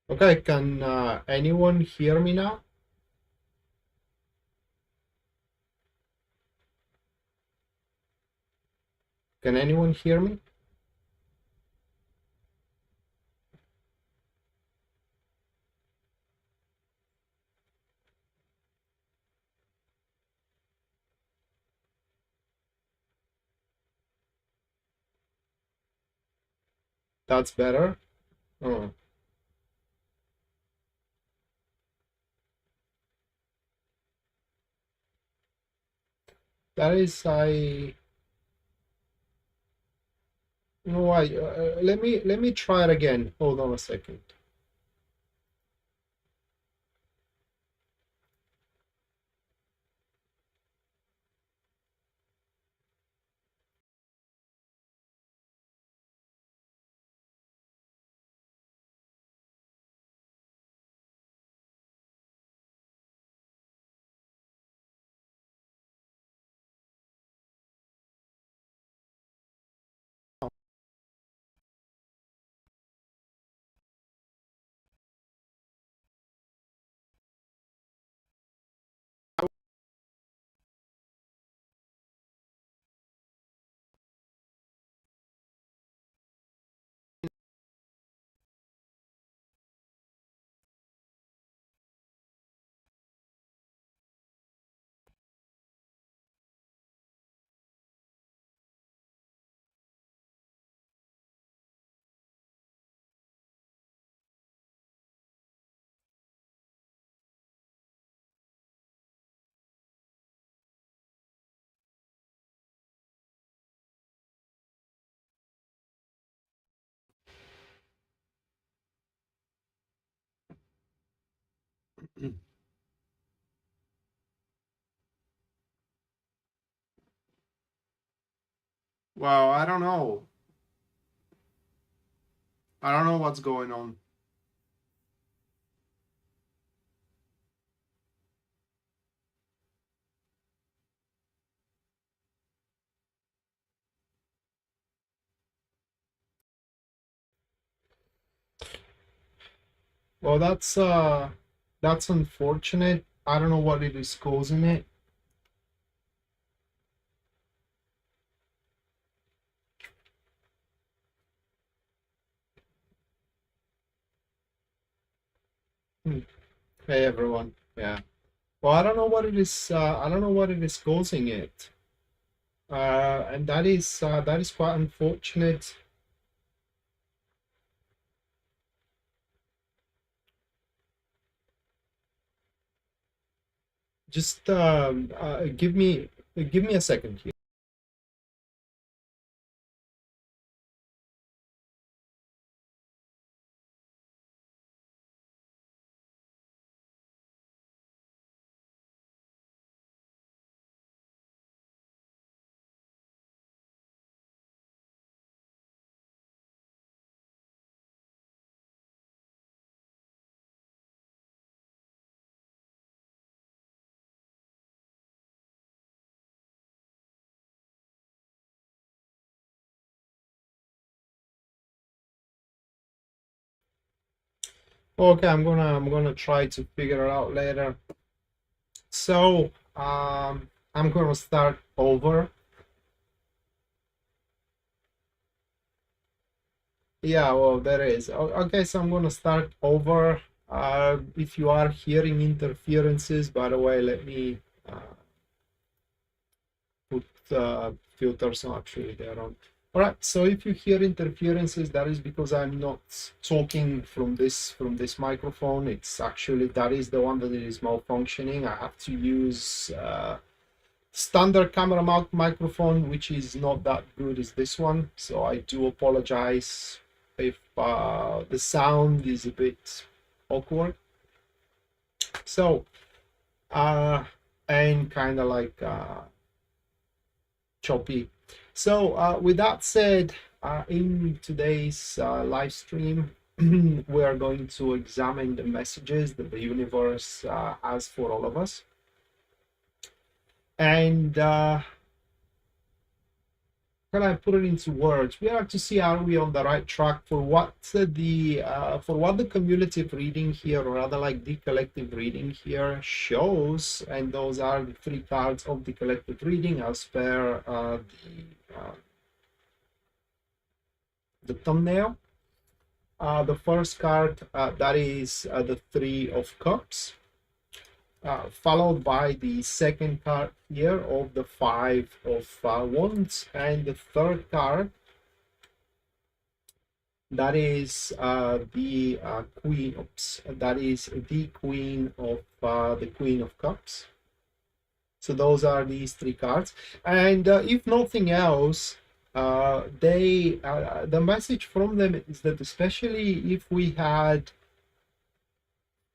Okay, can anyone hear me now? Can anyone hear me? That's better. Oh, that is, I no, I let me try it again. Hold on a second. Well, I don't know. I don't know what's going on. Well, that's unfortunate. I don't know what it is causing it. Hmm. Hey everyone. Yeah. Well, I don't know what it is. I don't know what it is causing it. And that is quite unfortunate. Just give me a second here. Okay, I'm gonna try to figure it out later. So I'm gonna start over. Yeah, well, there is. Okay, so I'm gonna start over. If you are hearing interferences, by the way, let me put filters on actually there on. All right, so if you hear interferences, that is because I'm not talking from this microphone. It's actually that is the one that is malfunctioning. I have to use standard camera mount microphone, which is not that good as this one. So I do apologize if the sound is a bit awkward. So and kind of like choppy. So with that said, in today's live stream, we are going to examine the messages that the universe has for all of us. And can I put it into words? We have to see, are we on the right track for what the cumulative reading here, or rather like the collective reading here shows, and those are the three cards of the collective reading as per the thumbnail. The first card, that is the Three of Cups, followed by the second card here of the Five of Wands, and the third card, that is the Queen. Oops, that is the Queen of Cups. So those are these three cards, and if nothing else, the message from them is that, especially if we had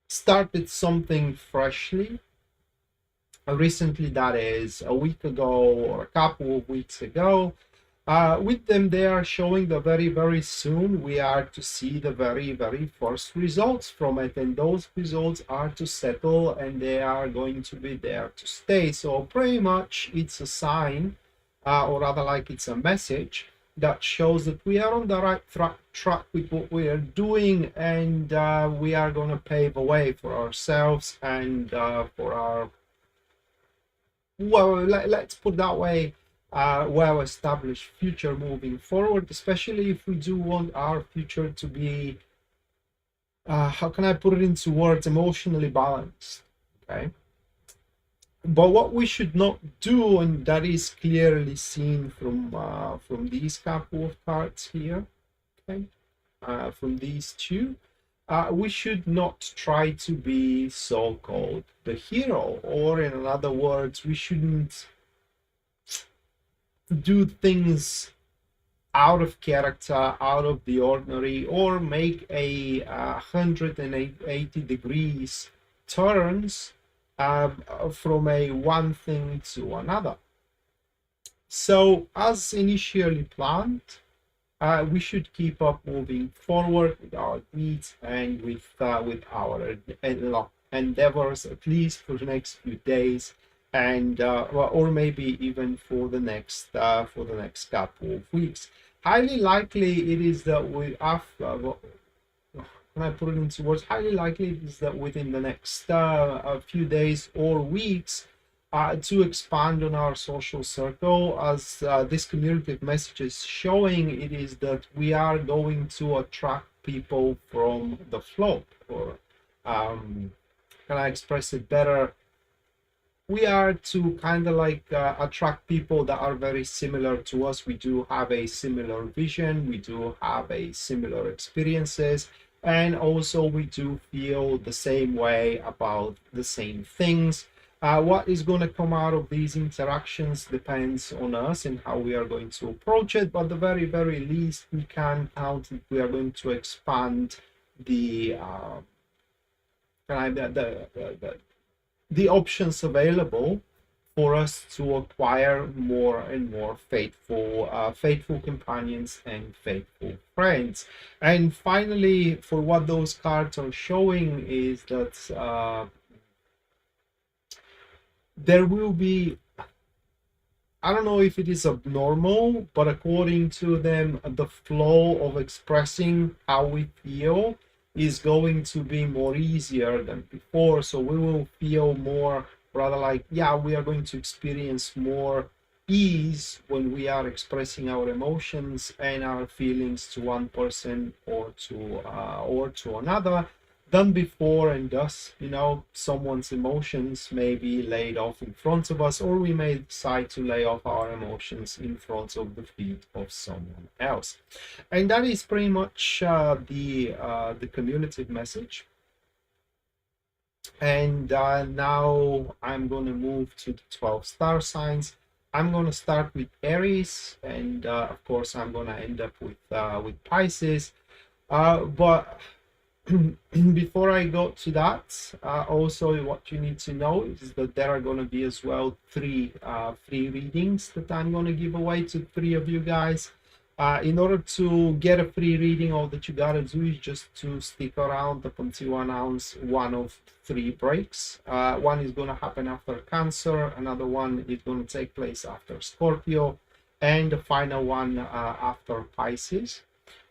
started something freshly recently, that is a week ago or a couple of weeks ago, with them, they are showing that very soon we are to see the very first results from it, and those results are to settle, and they are going to be there to stay. So pretty much it's a sign, or rather like it's a message that shows that we are on the right track with what we are doing, and we are going to pave a way for ourselves and for our, well, let's put that way, well-established future moving forward, especially if we do want our future to be, how can I put it into words, emotionally balanced. Okay. But what we should not do, and that is clearly seen from these couple of cards here, okay, from these two, we should not try to be so-called the hero, or in other words, we shouldn't do things out of character, out of the ordinary, or make a 180 degrees turns from a one thing to another. So as initially planned, we should keep up moving forward with our needs and with our endeavors, at least for the next few days, and or maybe even for the next couple of weeks. Highly likely it is that we have, when I put it into words, highly likely it is that within the next a few days or weeks, to expand on our social circle, as this cumulative message is showing, it is that we are going to attract people from the flock, or can I express it better? We are to kind of like attract people that are very similar to us. We do have a similar vision, we do have a similar experiences, and also we do feel the same way about the same things. What is going to come out of these interactions depends on us and how we are going to approach it, but at the very least we can count that we are going to expand the the options available for us to acquire more and more faithful companions and faithful friends. And finally, for what those cards are showing is that there will be, I don't know if it is abnormal, but according to them, the flow of expressing how we feel is going to be more easier than before. So we will feel more, rather like, yeah, we are going to experience more ease when we are expressing our emotions and our feelings to one person or to another than before, and thus, you know, someone's emotions may be laid off in front of us, or we may decide to lay off our emotions in front of the feet of someone else. And that is pretty much the cumulative message. And now I'm going to move to the 12 star signs. I'm going to start with Aries, and of course I'm going to end up with Pisces, but before I go to that, also what you need to know is that there are going to be as well three free readings that I'm going to give away to 3 of you guys. In order to get a free reading, all that you gotta do is just to stick around up until I announce one of 3 breaks. One is going to happen after Cancer, another one is going to take place after Scorpio, and the final one after Pisces.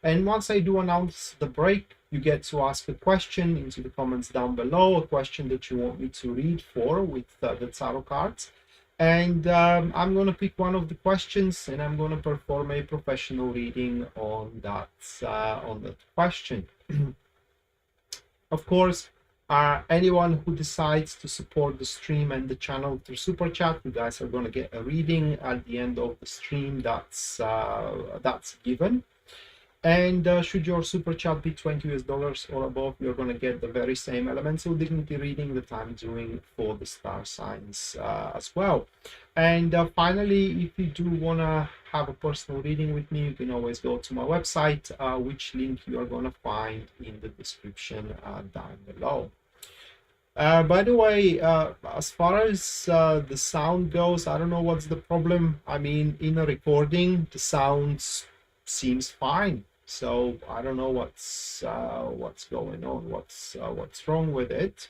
And once I do announce the break, you get to ask a question into the comments down below, a question that you want me to read for with the tarot cards. And I'm going to pick one of the questions and I'm going to perform a professional reading on that question. Of course, anyone who decides to support the stream and the channel through Super Chat, you guys are going to get a reading at the end of the stream. That's given. And should your super chat be $20 or above, you're going to get the very same elemental dignity reading that I'm doing for the star signs as well. And finally, if you do want to have a personal reading with me, you can always go to my website, which link you are going to find in the description down below. By the way, as far as the sound goes, I don't know what's the problem. I mean, in a recording, the sound seems fine. So I don't know what's going on, what's wrong with it.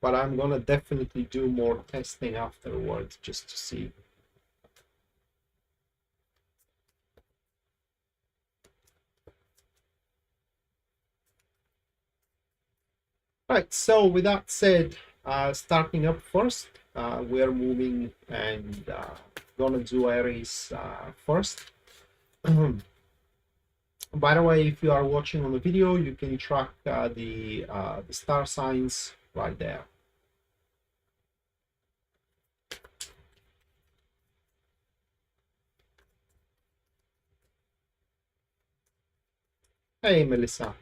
But I'm gonna definitely do more testing afterwards just to see. Right, so with that said, starting up first, we're moving and gonna do Aries first. By the way, if you are watching on the video, you can track the star signs right there. Hey, Melissa.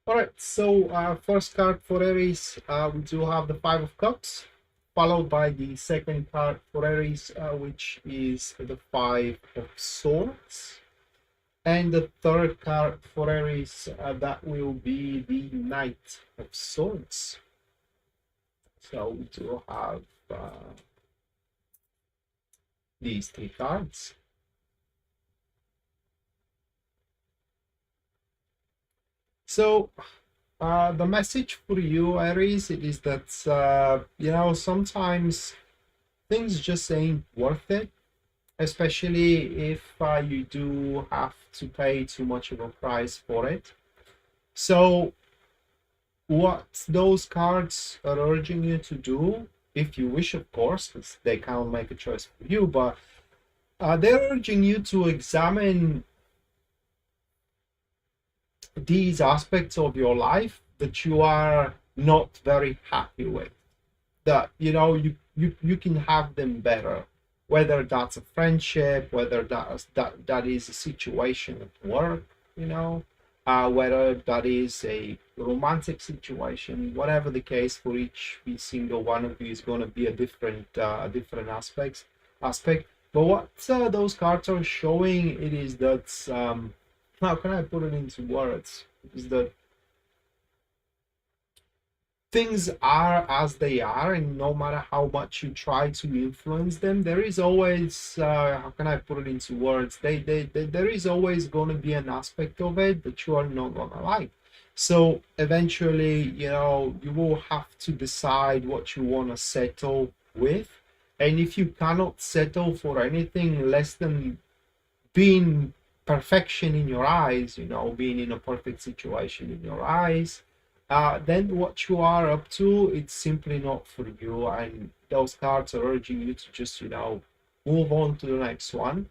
All right, so first card for Aries, we do have the Five of Cups, followed by the second card for Aries, which is the Five of Swords. And the third card for Aries, that will be the Knight of Swords. So we do have these three cards. So the message for you, Aries, it is that you know, sometimes things just ain't worth it, especially if you do have to pay too much of a price for it. So what those cards are urging you to do, if you wish, of course, because they can't make a choice for you, but they're urging you to examine these aspects of your life that you are not very happy with, that you know you can have them better, whether that's a friendship, whether that is a situation at work, you know, whether that is a romantic situation, whatever the case, for each single one of you is going to be a different aspect. But what those cards are showing, it is that how can I put it into words? Is that things are as they are, and no matter how much you try to influence them, there is always how can I put it into words? There is always going to be an aspect of it that you are not going to like. So eventually, you know, you will have to decide what you want to settle with, and if you cannot settle for anything less than being perfection in your eyes, you know, being in a perfect situation in your eyes, then what you are up to, it's simply not for you, and those cards are urging you to just, you know, move on to the next one,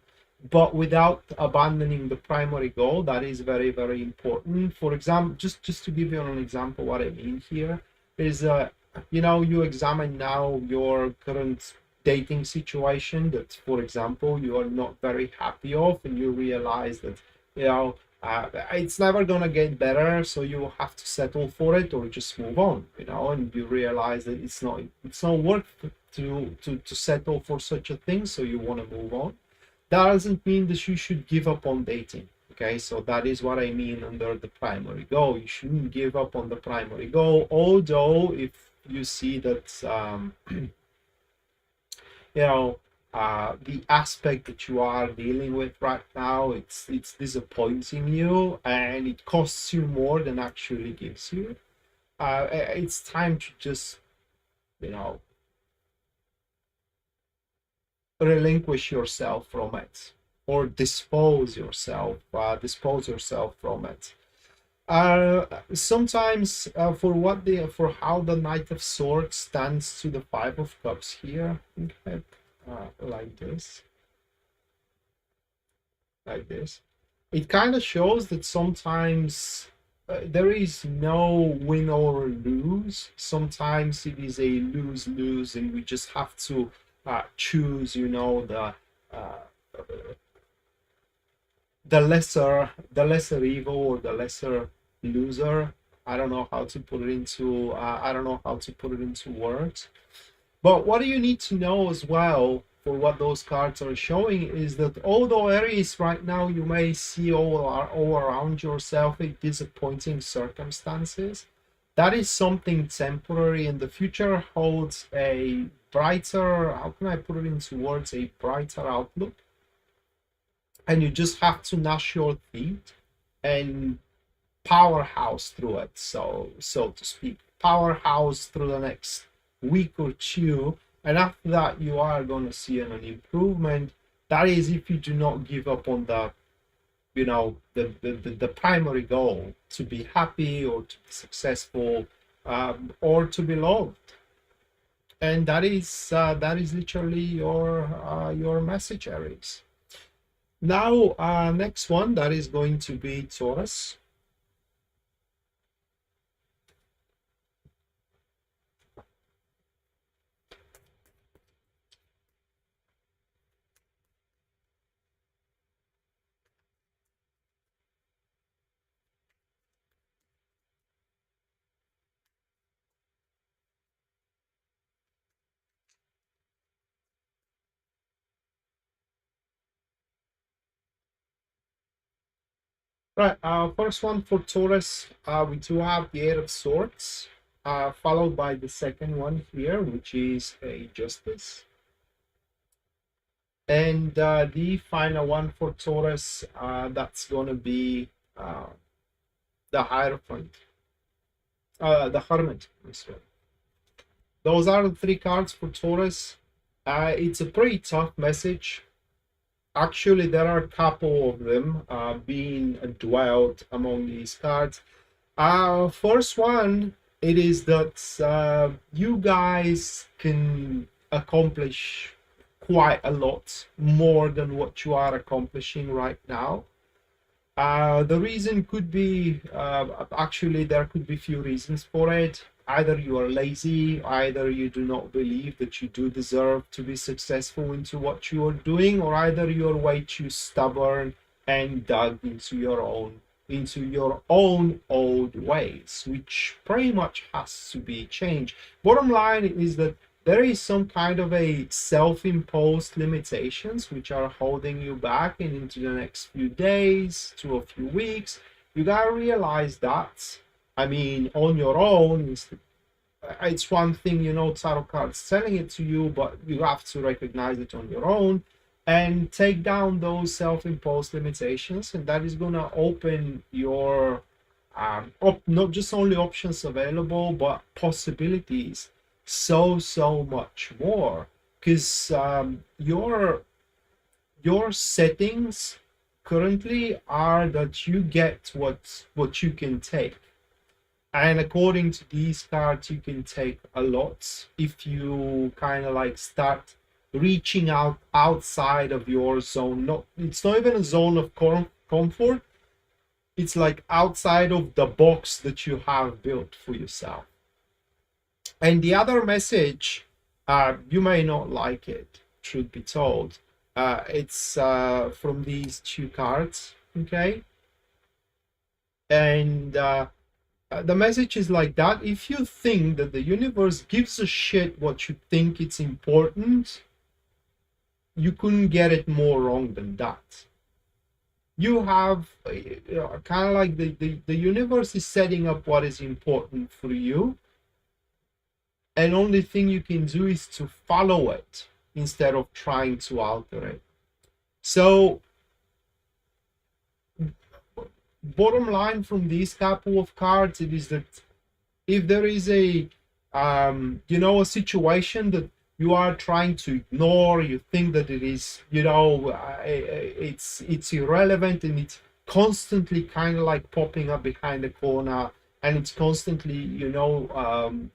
but without abandoning the primary goal. That is very, very important. For example, just to give you an example, what I mean here is, you know, you examine now your current dating situation that, for example, you are not very happy of, and you realize that, you know, it's never gonna get better, so you have to settle for it or just move on, you know, and you realize that it's not worth to settle for such a thing, so you want to move on. That doesn't mean that you should give up on dating. Okay, so that is what I mean under the primary goal. You shouldn't give up on the primary goal, although if you see that you know, the aspect that you are dealing with right now, it's disappointing you and it costs you more than actually gives you. It's time to just, you know, relinquish yourself from it, or dispose yourself from it. Sometimes for how the Knight of Swords stands to the Five of Cups here, okay, like this, it kind of shows that sometimes there is no win or lose. Sometimes it is a lose-lose, and we just have to choose, you know, the lesser evil, or the lesser loser. I don't know how to put it into words. But what you need to know as well, for what those cards are showing, is that although Aries right now you may see all around yourself a disappointing circumstances, that is something temporary, and the future holds a brighter, how can I put it into words, a brighter outlook. And you just have to gnash your teeth and powerhouse through it, so to speak, powerhouse through the next week or two, and after that you are going to see an improvement. That is, if you do not give up on the, you know, the primary goal, to be happy or to be successful, or to be loved. And that is literally your message, Aries. Now, next one, that is going to be Taurus. Right, first one for Taurus, we do have the Eight of Swords, followed by the second one here, which is a Justice. And the final one for Taurus, that's going to be the Hierophant, the Hermit. Those are the three cards for Taurus. It's a pretty tough message. Actually, there are a couple of them being dwelled among these cards. First one, it is that you guys can accomplish quite a lot more than what you are accomplishing right now. The reason could be, actually, there could be few reasons for it. Either you are lazy, either you do not believe that you do deserve to be successful into what you are doing, or either you are way too stubborn and dug into your own old ways, which pretty much has to be changed. Bottom line is that there is some kind of a self-imposed limitations which are holding you back, and into the next few days to a few weeks, you gotta realize that. I mean, on your own, it's one thing, you know, tarot cards telling it to you, but you have to recognize it on your own and take down those self-imposed limitations, and that is gonna open your not just only options available, but possibilities so much more, because your settings currently are that you get what you can take, and according to these cards you can take a lot if you kind of like start reaching out outside of your zone. It's not even a zone of comfort, it's like outside of the box that you have built for yourself. And the other message, you may not like it, truth be told, it's from these two cards, okay? And the message is like that: if you think that the universe gives a shit what you think it's important, you couldn't get it more wrong than that. You have kind of like the universe is setting up what is important for you, and only thing you can do is to follow it. instead of trying to alter it. So bottom line from these couple of cards, it is that if there is a a situation that you are trying to ignore, you think that it is, it's irrelevant, and it's constantly kind of like popping up behind the corner, and it's constantly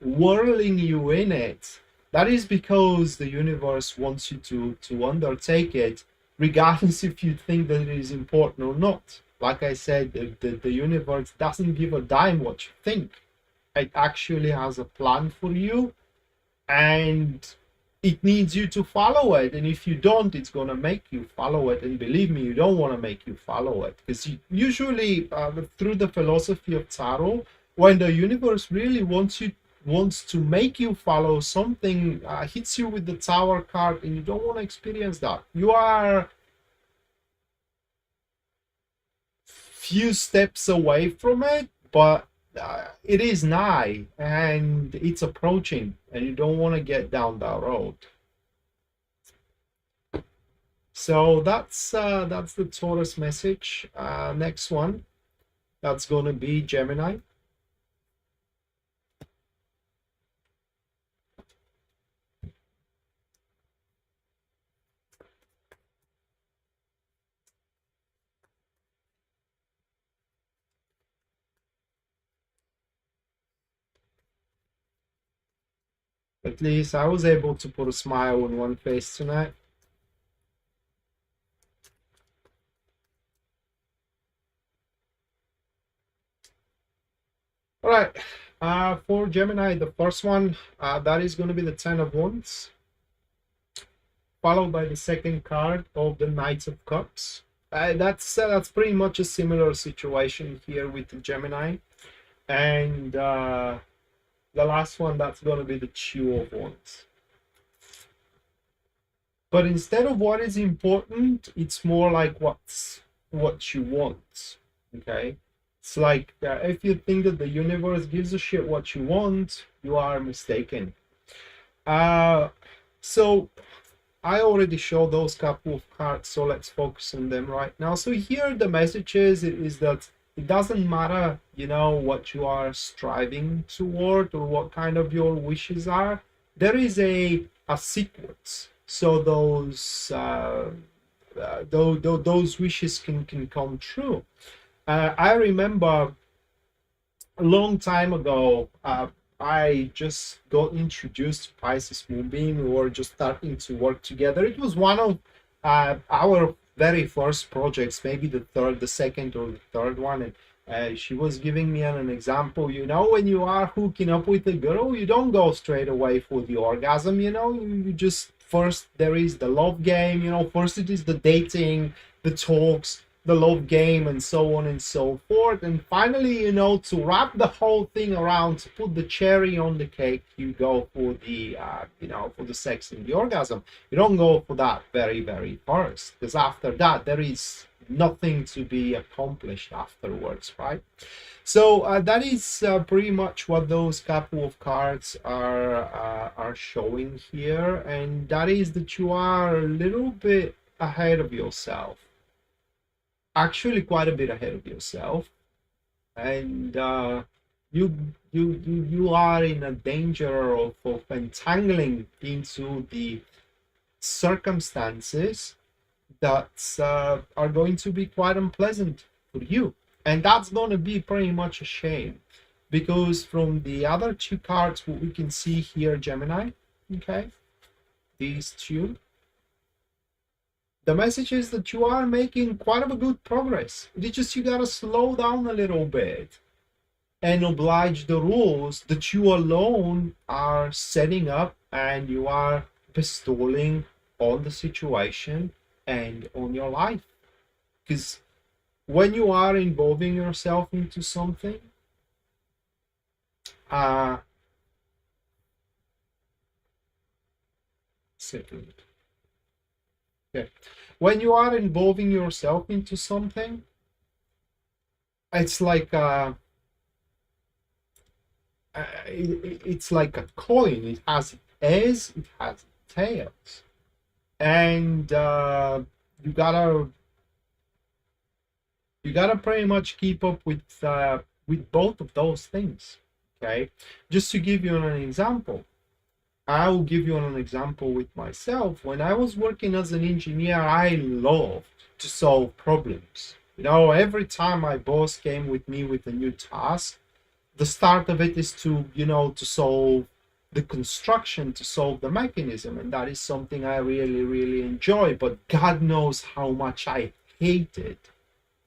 whirling you in it, that is because the universe wants you to undertake it, regardless if you think that it is important or not. Like I said, the universe doesn't give a dime what you think. It actually has a plan for you, and it needs you to follow it. And if you don't, it's going to make you follow it. And believe me, you don't want to make you follow it, because usually through the philosophy of tarot, when the universe really wants to make you follow something, hits you with the Tower card, and you don't want to experience that. You are few steps away from it, but it is nigh, and it's approaching, and you don't want to get down that road. So that's the Taurus message. Next one, that's going to be Gemini. At least I was able to put a smile on one face tonight. All right, for Gemini, the first one, that is going to be the Ten of Wands, followed by the second card of the Knight of Cups. That's pretty much a similar situation here with the Gemini. And the last one, that's going to be the Two of Wands. But instead of what is important, it's more like what you want. Okay, it's like if you think that the universe gives a shit what you want, you are mistaken. So I already showed those couple of cards, so let's focus on them right now. So here the message is that it doesn't matter, what you are striving toward or what kind of your wishes are. There is a sequence, so those wishes can come true. I remember a long time ago, I just got introduced to Pisces Moonbeam. We were just starting to work together. It was one of our very first projects, maybe the second or the third one. And she was giving me an example. When you are hooking up with a girl, you don't go straight away for the orgasm. You just, first there is the love game. First it is the dating, the talks, the love game, and so on and so forth. And finally, to wrap the whole thing around, to put the cherry on the cake, you go for the for the sex and the orgasm. You don't go for that very, very first, because after that there is nothing to be accomplished afterwards, right? So that is pretty much what those couple of cards are showing here, and that is that you are a little bit ahead of yourself. Actually quite a bit ahead of yourself, and you are in a danger of entangling into the circumstances that are going to be quite unpleasant for you, and that's going to be pretty much a shame, because from the other two cards, what we can see here, Gemini, okay, these two, the message is that you are making quite a good progress. It's just you gotta slow down a little bit and oblige the rules that you alone are setting up and you are bestowing on the situation and on your life. Because when you are involving yourself into something, second. Okay. When you are involving yourself into something, it's like it's like a coin. It has heads, it has tails. and you gotta pretty much keep up with both of those things. Okay, just to give you an example, I will give you an example with myself. When I was working as an engineer, I loved to solve problems. You know, every time my boss came with me with a new task, the start of it is to, you know, to solve the construction, to solve the mechanism, and that is something I really, really enjoy. But God knows how much I hated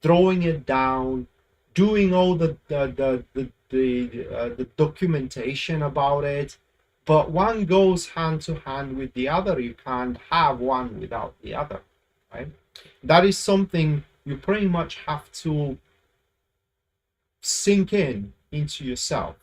throwing it down, doing all the documentation about it. But one goes hand to hand with the other. You can't have one without the other, right? That is something you pretty much have to sink in into yourself,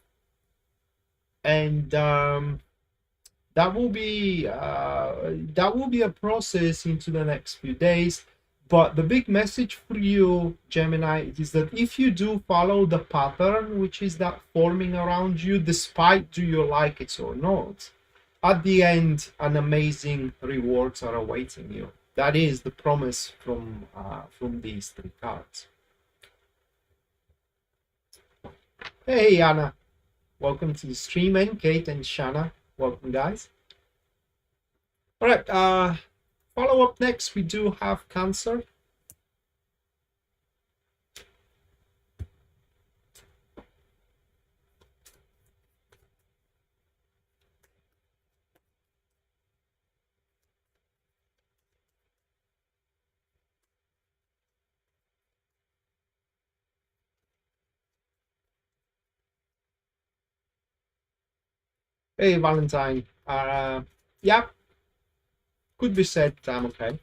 and that will be a process into the next few days. But the big message for you, Gemini, is that if you do follow the pattern which is that forming around you, despite do you like it or not, at the end an amazing rewards are awaiting you. That is the promise from these three cards. Hey Anna, welcome to the stream, and Kate and Shanna, welcome guys. All right, follow up next, we do have Cancer. Hey Valentine, yeah, could be said I'm okay.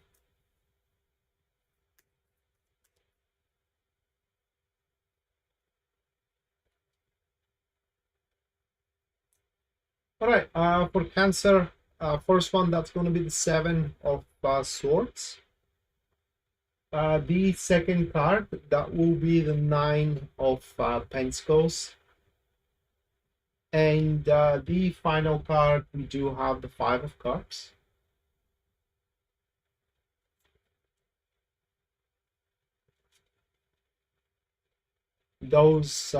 All right, for Cancer, first one, that's going to be the Seven of Swords. The second card, that will be the Nine of Pentacles. And the final card, we do have the Five of Cups. Those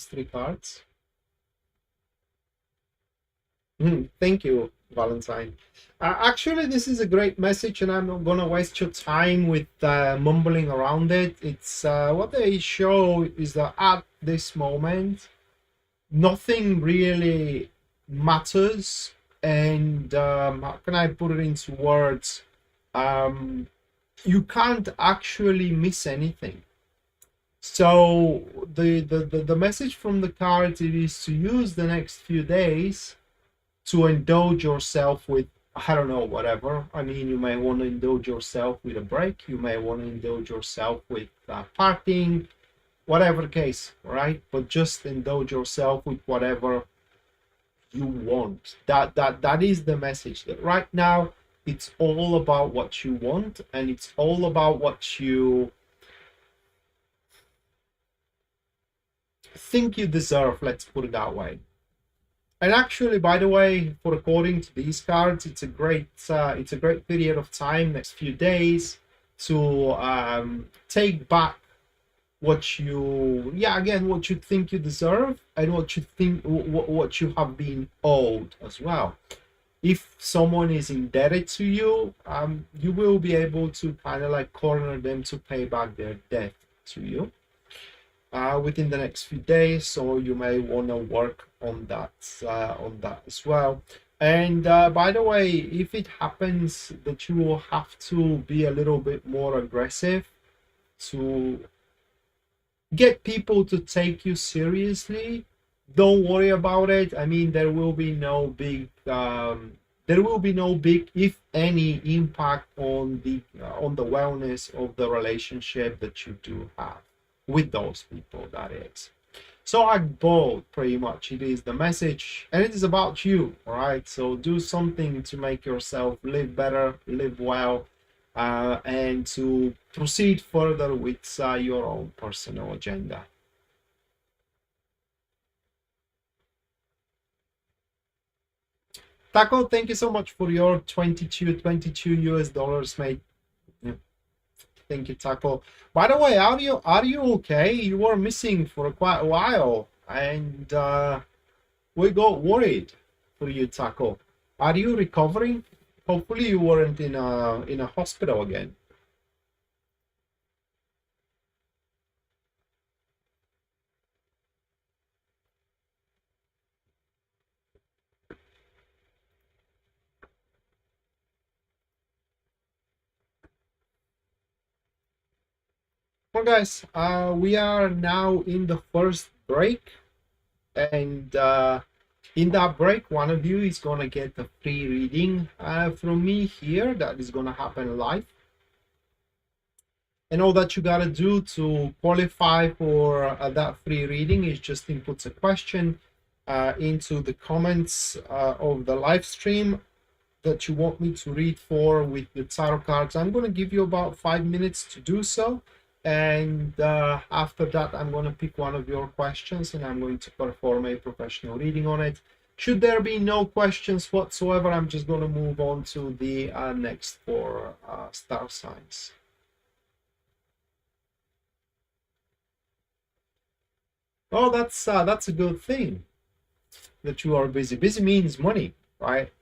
three cards. Thank you, Valentine. Actually, this is a great message, and I'm not gonna waste your time with mumbling around it. It's what they show is that at this moment, nothing really matters, and how can I put it into words? You can't actually miss anything. So the message from the cards is to use the next few days to indulge yourself with, I don't know, whatever. I mean, you may want to indulge yourself with a break, you may want to indulge yourself with partying, whatever the case, right? But just indulge yourself with whatever you want. That is the message. That right now it's all about what you want, and it's all about what you think you deserve, let's put it that way. And actually, by the way, for according to these cards, it's a great period of time, next few days, to take back what you, yeah, again, what you think you deserve, and what you think, what you have been owed as well. If someone is indebted to you, you will be able to kind of like corner them to pay back their debt to you within the next few days. So you may want to work on that as well. And by the way, if it happens that you will have to be a little bit more aggressive to get people to take you seriously, don't worry about it. I mean, there will be no big if any, impact on the wellness of the relationship that you do have with those people, that is. So I both, pretty much, it is the message, and it is about you. All right, so do something to make yourself live better, live well, and to proceed further with your own personal agenda. Taco, thank you so much for your 22 US dollars, mate. Yeah, thank you, Taco. By the way, are you okay? You were missing for quite a while, and we got worried for you, Taco. Are you recovering? Hopefully, you weren't in a hospital again. Well, guys, we are now in the first break, and in that break, one of you is gonna get a free reading from me here. That is gonna happen live. And all that you gotta do to qualify for that free reading is just input a question into the comments of the live stream that you want me to read for with the tarot cards. I'm going to give you about 5 minutes to do so, and after that I'm going to pick one of your questions and I'm going to perform a professional reading on it. Should there be no questions whatsoever, I'm just going to move on to the next four star signs. Oh, that's a good thing that you are busy. Busy means money, right?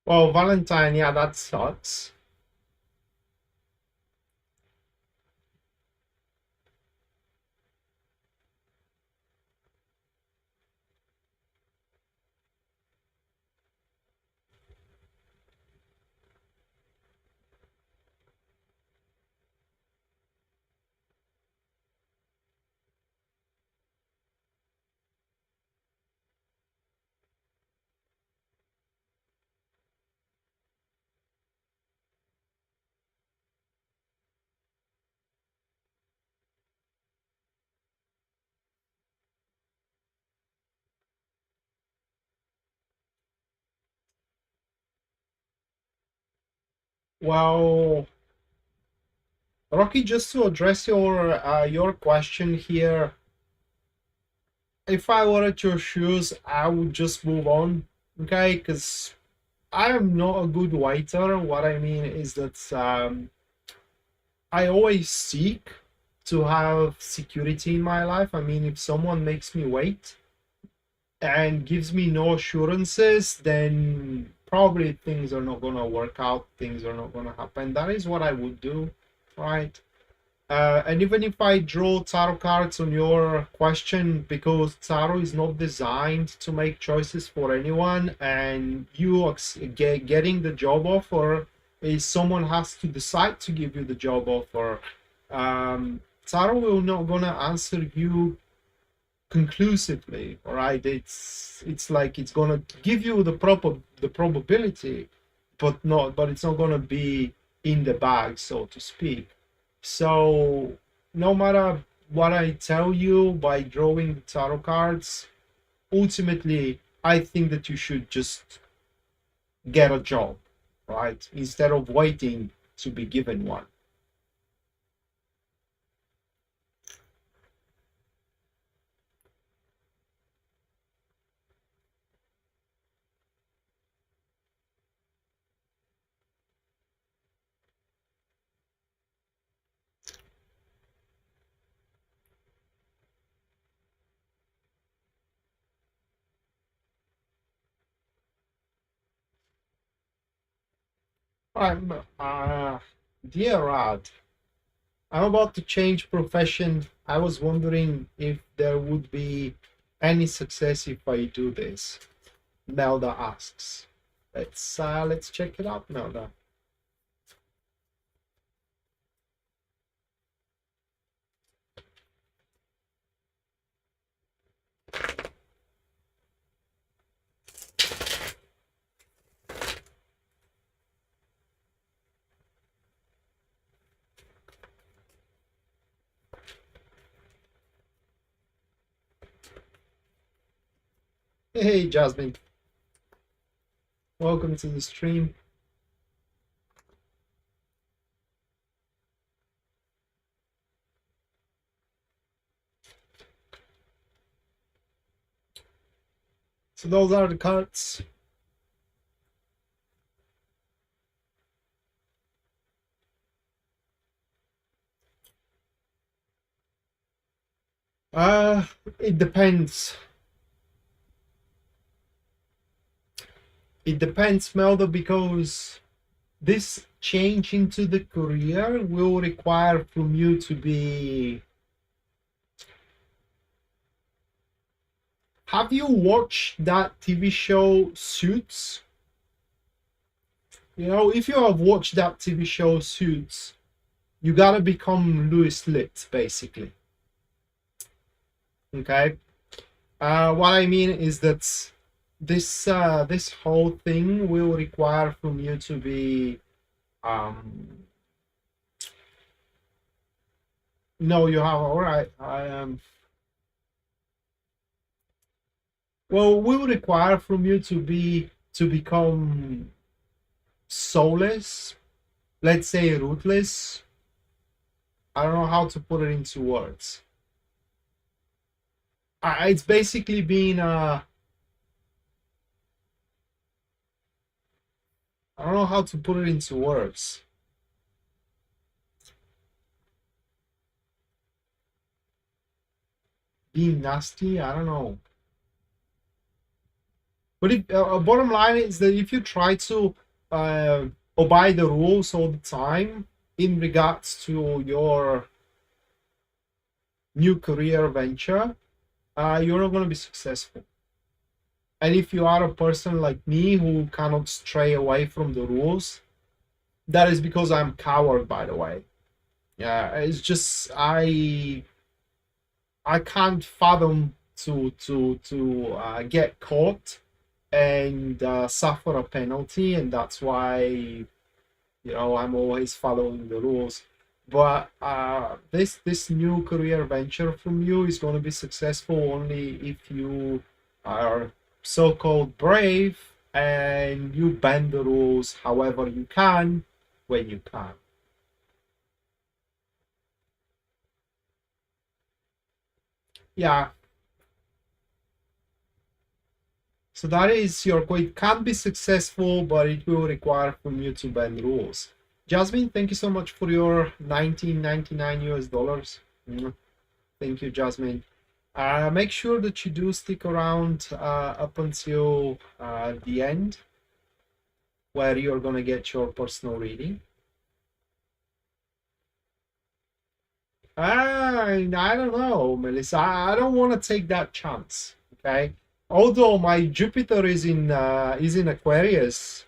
Well, Valentine, yeah, that sucks. Well, Rocky, just to address your question here, if I were at your shoes, I would just move on, okay? Because I am not a good waiter. What I mean is that I always seek to have security in my life. I mean, if someone makes me wait and gives me no assurances, then probably things are not gonna work out. Things are not gonna happen. That is what I would do, right? And even if I draw tarot cards on your question, because tarot is not designed to make choices for anyone, and you getting the job offer is someone has to decide to give you the job offer. Tarot will not gonna answer you conclusively, all right? It's like it's gonna give you the probability, but it's not gonna be in the bag, so to speak. So no matter what I tell you by drawing the tarot cards, ultimately I think that you should just get a job, right? Instead of waiting to be given one. I'm, dear Rad, I'm about to change profession. I was wondering if there would be any success if I do this. Melda asks. Let's check it out, Melda. Hey, Jasmine. Welcome to the stream. So those are the cards. It depends. It depends, Melda, because this change into the career will require from you to be... Have you watched that TV show Suits? You know, if you have watched that TV show Suits, you gotta become Louis Litt, basically. Okay? What I mean is that this whole thing will require from you to be no, you have, all right, I am well, will require from you to become soulless, let's say ruthless. I don't know how to put it into words. It's basically being I don't know how to put it into words. Being nasty, I don't know. But if, bottom line is that if you try to obey the rules all the time in regards to your new career venture, you're not going to be successful. And if you are a person like me who cannot stray away from the rules, that is because I'm coward, by the way. Yeah, it's just I can't fathom to get caught and suffer a penalty, and that's why, you know, I'm always following the rules. But this new career venture from you is going to be successful only if you are so-called brave and you bend the rules however you can when you can. Yeah. So that is your quit can be successful, but it will require from you to bend rules. Jasmine, thank you so much for your 1999 US dollars. Thank you, Jasmine. Make sure that you do stick around up until the end, where you're going to get your personal reading. I don't know, Melissa. I don't want to take that chance. Okay, although my Jupiter is in Aquarius,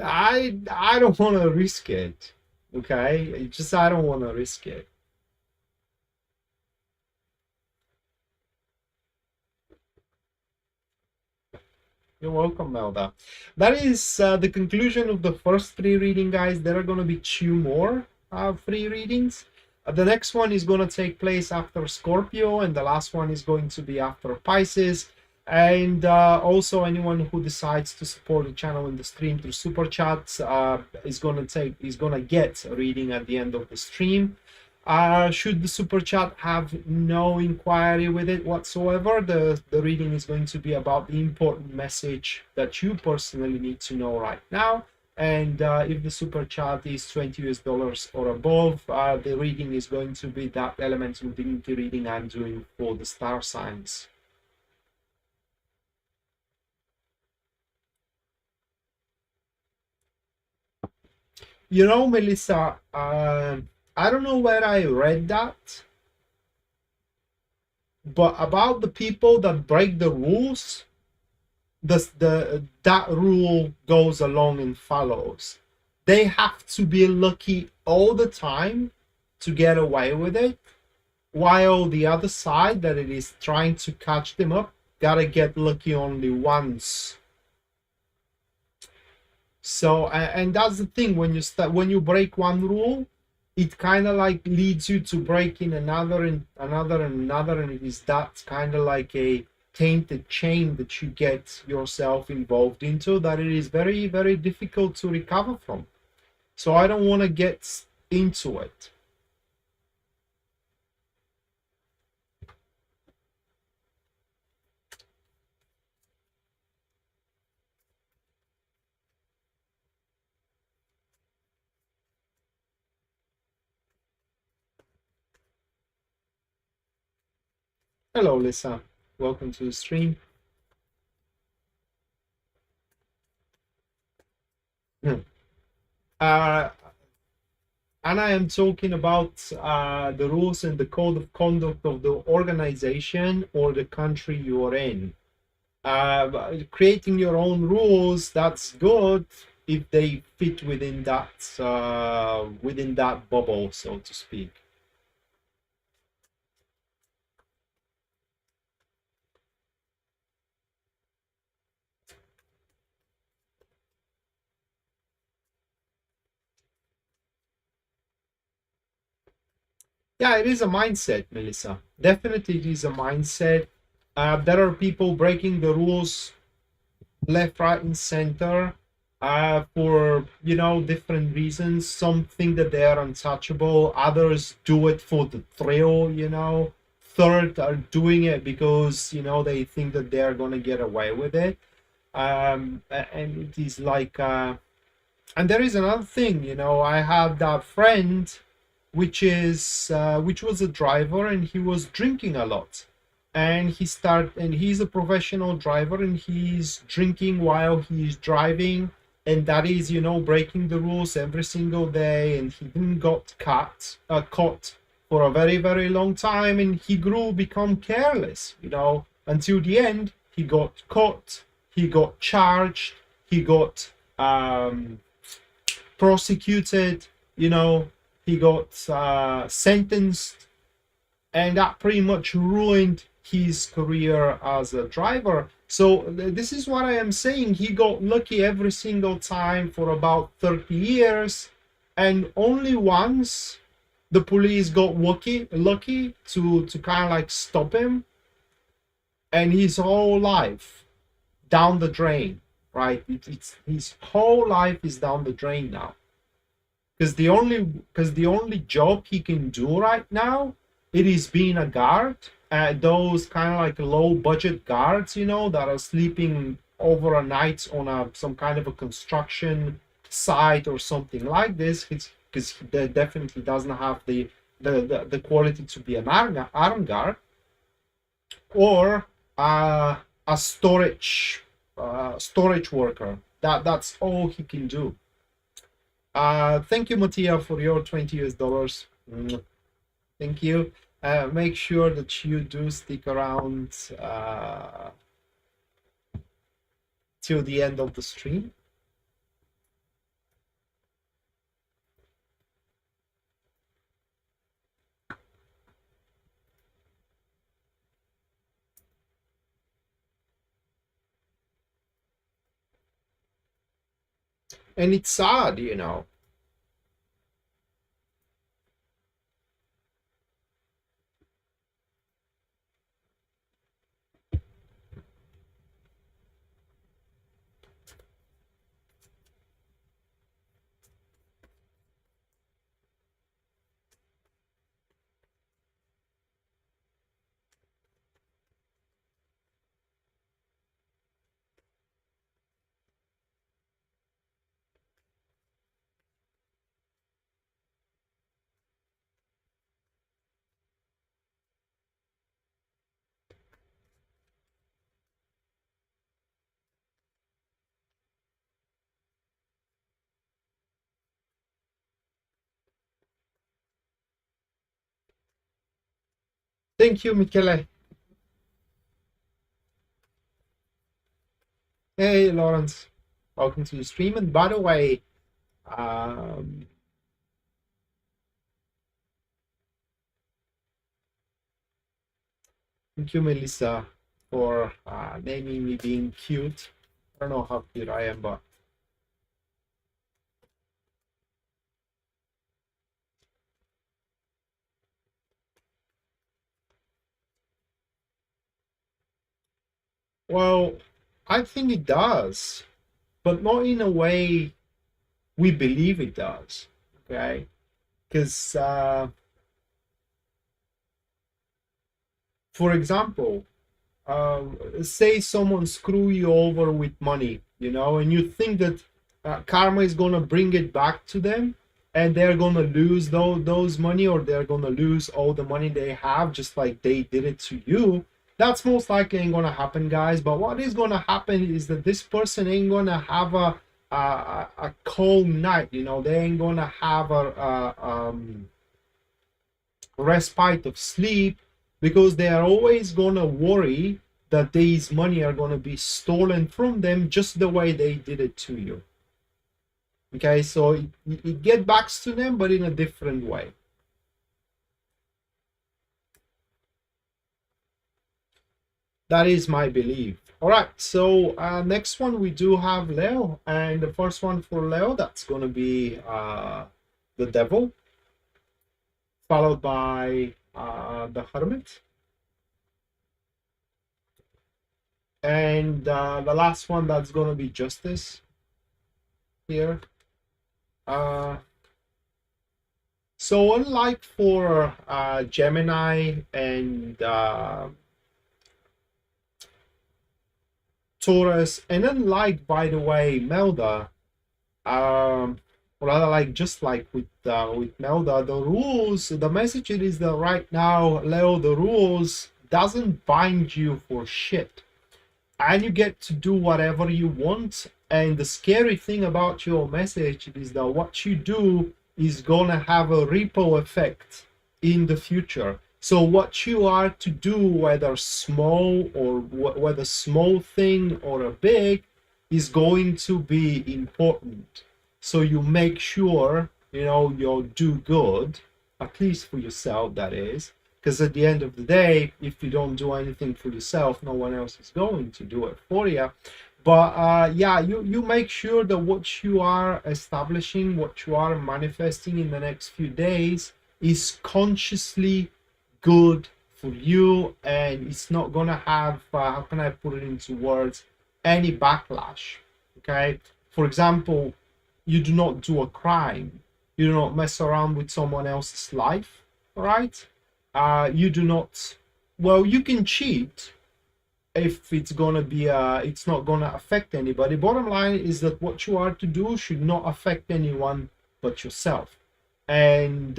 I don't want to risk it. Okay, just I don't want to risk it. You're welcome, Melda. That is the conclusion of the first three reading, guys. There are going to be two more free readings. The next one is going to take place after Scorpio, and the last one is going to be after Pisces. And also anyone who decides to support the channel in the stream through super chats is gonna get a reading at the end of the stream. Should the super chat have no inquiry with it whatsoever, the reading is going to be about the important message that you personally need to know right now. And if the super chat is $20 or above, the reading is going to be that elemental dignity reading I'm doing for the star signs. You know, Melissa, I don't know where I read that, but about the people that break the rules, that rule goes along and follows. They have to be lucky all the time to get away with it, while the other side that it is trying to catch them up gotta get lucky only once. So, and that's the thing, when you break one rule, it kind of like leads you to break in another and another and another, and it is that kind of like a tainted chain that you get yourself involved into that it is very, very difficult to recover from. So I don't want to get into it. Hello, Lisa. Welcome to the stream. Uh, and I am talking about the rules and the code of conduct of the organization or the country you are in. Creating your own rules, that's good if they fit within that bubble, so to speak. Yeah, it is a mindset, Melissa. Definitely, it is a mindset. There are people breaking the rules left, right, and center for different reasons. Some think that they are untouchable. Others do it for the thrill. Third are doing it because they think that they are gonna get away with it. And it is like, and there is another thing. I have that friend which was a driver, and he was drinking a lot, and he's a professional driver, and he's drinking while he's driving, and that is breaking the rules every single day, and he didn't got caught for a very, very long time, and he become careless, until the end he got caught, he got charged, he got prosecuted, he got sentenced, and that pretty much ruined his career as a driver. So this is what I am saying. He got lucky every single time for about 30 years, and only once the police got lucky to kind of like stop him, and his whole life down the drain, right? His whole life is down the drain now. Because the only job he can do right now, it is being a guard. Those kind of like low budget guards, that are sleeping over a night on some kind of a construction site or something like this. It's because he definitely doesn't have the quality to be an armed guard, or a storage worker. That's all he can do. Thank you, Mattia, for your $20. Thank you. Make sure that you do stick around till the end of the stream. And it's sad, Thank you, Michele. Hey, Lawrence. Welcome to the stream. And by the way, um, thank you, Melissa, for naming me being cute. I don't know how cute I am, but well, I think it does, but not in a way we believe it does. Okay, because for example, say someone screw you over with money, you know, and you think that karma is gonna bring it back to them, and they're gonna lose those money, or they're gonna lose all the money they have, just like they did it to you. That's most likely ain't gonna happen, guys. But what is gonna happen is that this person ain't gonna have a cold night. You know, they ain't gonna have a respite of sleep, because they are always going to worry that these money are going to be stolen from them, just the way they did it to you. Okay, so it get back to them, but in a different way. That is my belief. All right, so next one we do have Leo, and the first one for Leo, that's going to be the Devil, followed by the Hermit, and the last one, that's going to be Justice here. So unlike for Gemini and Taurus, and unlike, by the way, Melda, or rather, like just like with Melda, the rules, the message is that right now, Leo, the rules doesn't bind you for shit, and you get to do whatever you want. And the scary thing about your message is that what you do is gonna have a ripple effect in the future. So what you are to do, whether small or whether small thing or a big, is going to be important. So you make sure, you know, you'll do good, at least for yourself, that is. Because at the end of the day, if you don't do anything for yourself, no one else is going to do it for you. But yeah, you make sure that what you are establishing, what you are manifesting in the next few days, is consciously good for you, and it's not gonna have how can I put it into words, any backlash. Okay, for example, you do not do a crime, you do not mess around with someone else's life, right? You do not, well, you can cheat if it's gonna be it's not gonna affect anybody. Bottom line is that what you are to do should not affect anyone but yourself. And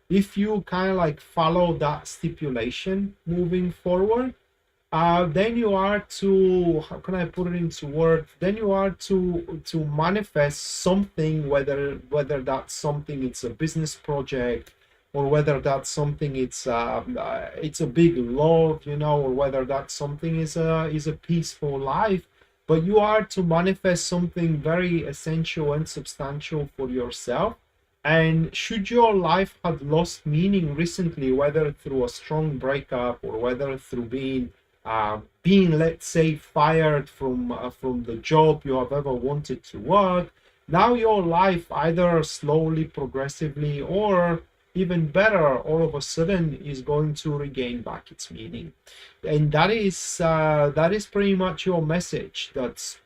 if you kind of like follow that stipulation moving forward, then you are to, how can I put it into words, then you are to manifest something, whether that's something, it's a business project, or whether that's something, it's a big love, you know, or whether that's something is a peaceful life. But you are to manifest something very essential and substantial for yourself. And should your life have lost meaning recently, whether through a strong breakup, or whether through being, let's say, fired from the job you have ever wanted to work, now your life, either slowly, progressively, or even better, all of a sudden, is going to regain back its meaning. And that is pretty much your message. That's,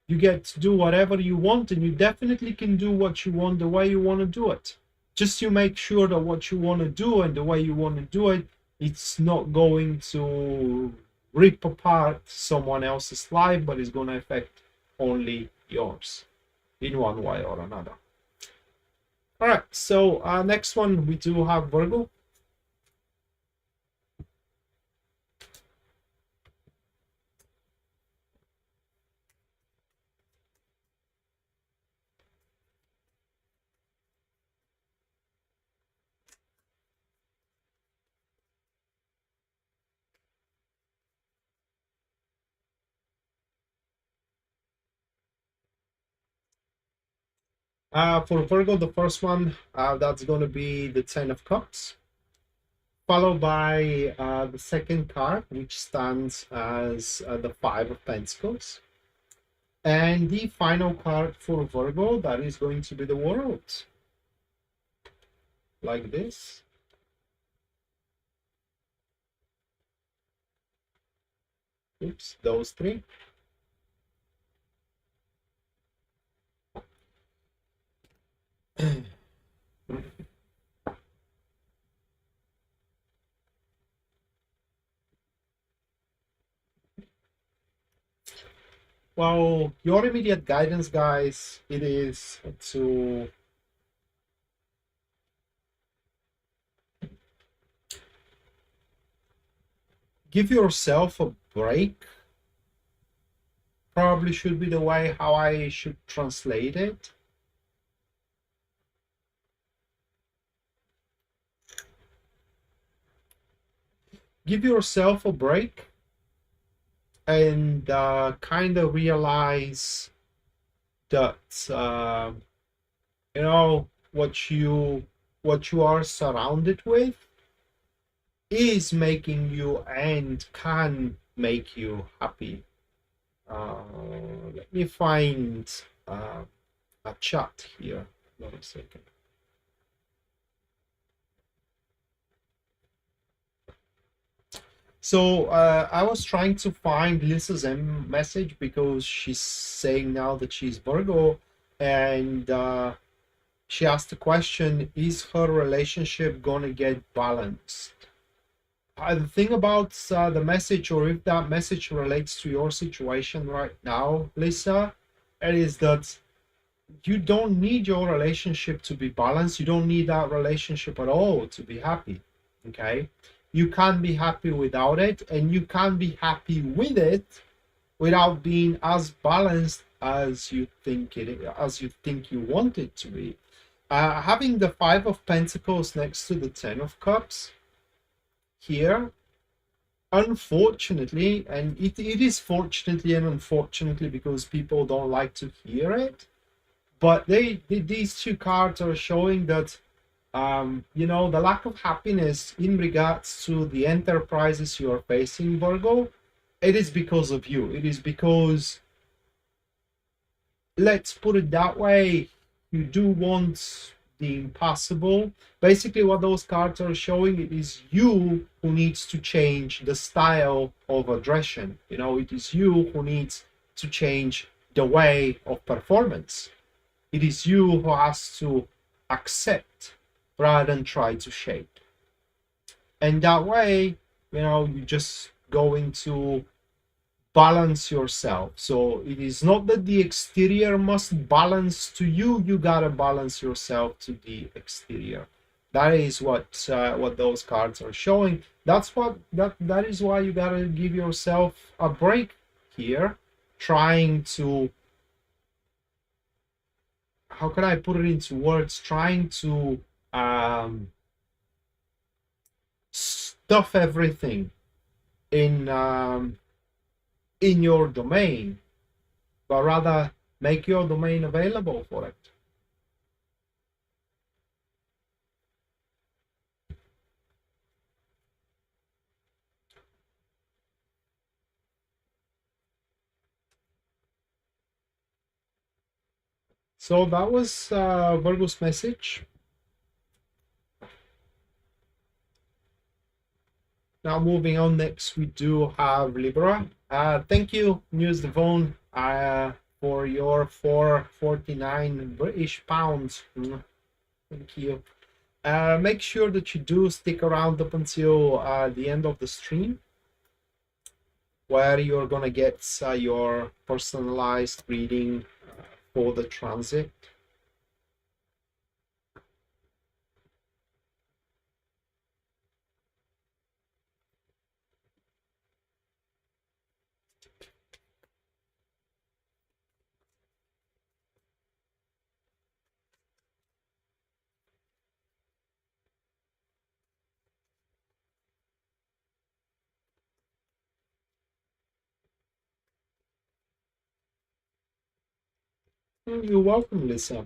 you get to do whatever you want, and you definitely can do what you want the way you want to do it. Just you make sure that what you want to do and the way you want to do it, it's not going to rip apart someone else's life, but it's going to affect only yours in one way or another. All right, so next one, we do have Virgo. For Virgo, the first one, that's going to be the Ten of Cups, followed by the second card, which stands as the Five of Pentacles. And the final card for Virgo, that is going to be the World, like this. Oops, those three. Well, your immediate guidance, guys, it is to give yourself a break. Probably should be the way how I should translate it. Give yourself a break and kind of realize that you know what you are surrounded with is making you and can make you happy. Let me find a chat here. Hold on a second. So I was trying to find Lisa's message because she's saying now that she's Virgo, and she asked the question: is her relationship gonna get balanced? The thing about the message, or if that message relates to your situation right now, Lisa, it is that you don't need your relationship to be balanced. You don't need that relationship at all to be happy. Okay, you can be happy without it, and you can be happy with it without being as balanced as you think you want it to be. Having the Five of Pentacles next to the Ten of Cups here, unfortunately, and it is fortunately and unfortunately because people don't like to hear it, but these two cards are showing that you know, the lack of happiness in regards to the enterprises you are facing, Virgo, it is because of you. It is because, let's put it that way, you do want the impossible. Basically, what those cards are showing, it is you who needs to change the style of aggression. You know, it is you who needs to change the way of performance. It is you who has to accept rather than try to shape. And that way, you know, you just going to balance yourself. So it is not that the exterior must balance to you, you gotta balance yourself to the exterior. That is what those cards are showing. That is why you gotta give yourself a break here, trying to, how can I put it into words, trying to stuff everything in your domain, but rather make your domain available for it. So that was Virgo's message. Now moving on, next we do have Libra. Thank you, News Devon, for your 449 British pounds. Thank you. Make sure that you do stick around up until the end of the stream, where you're gonna get your personalized reading for the transit. You're welcome, Lisa.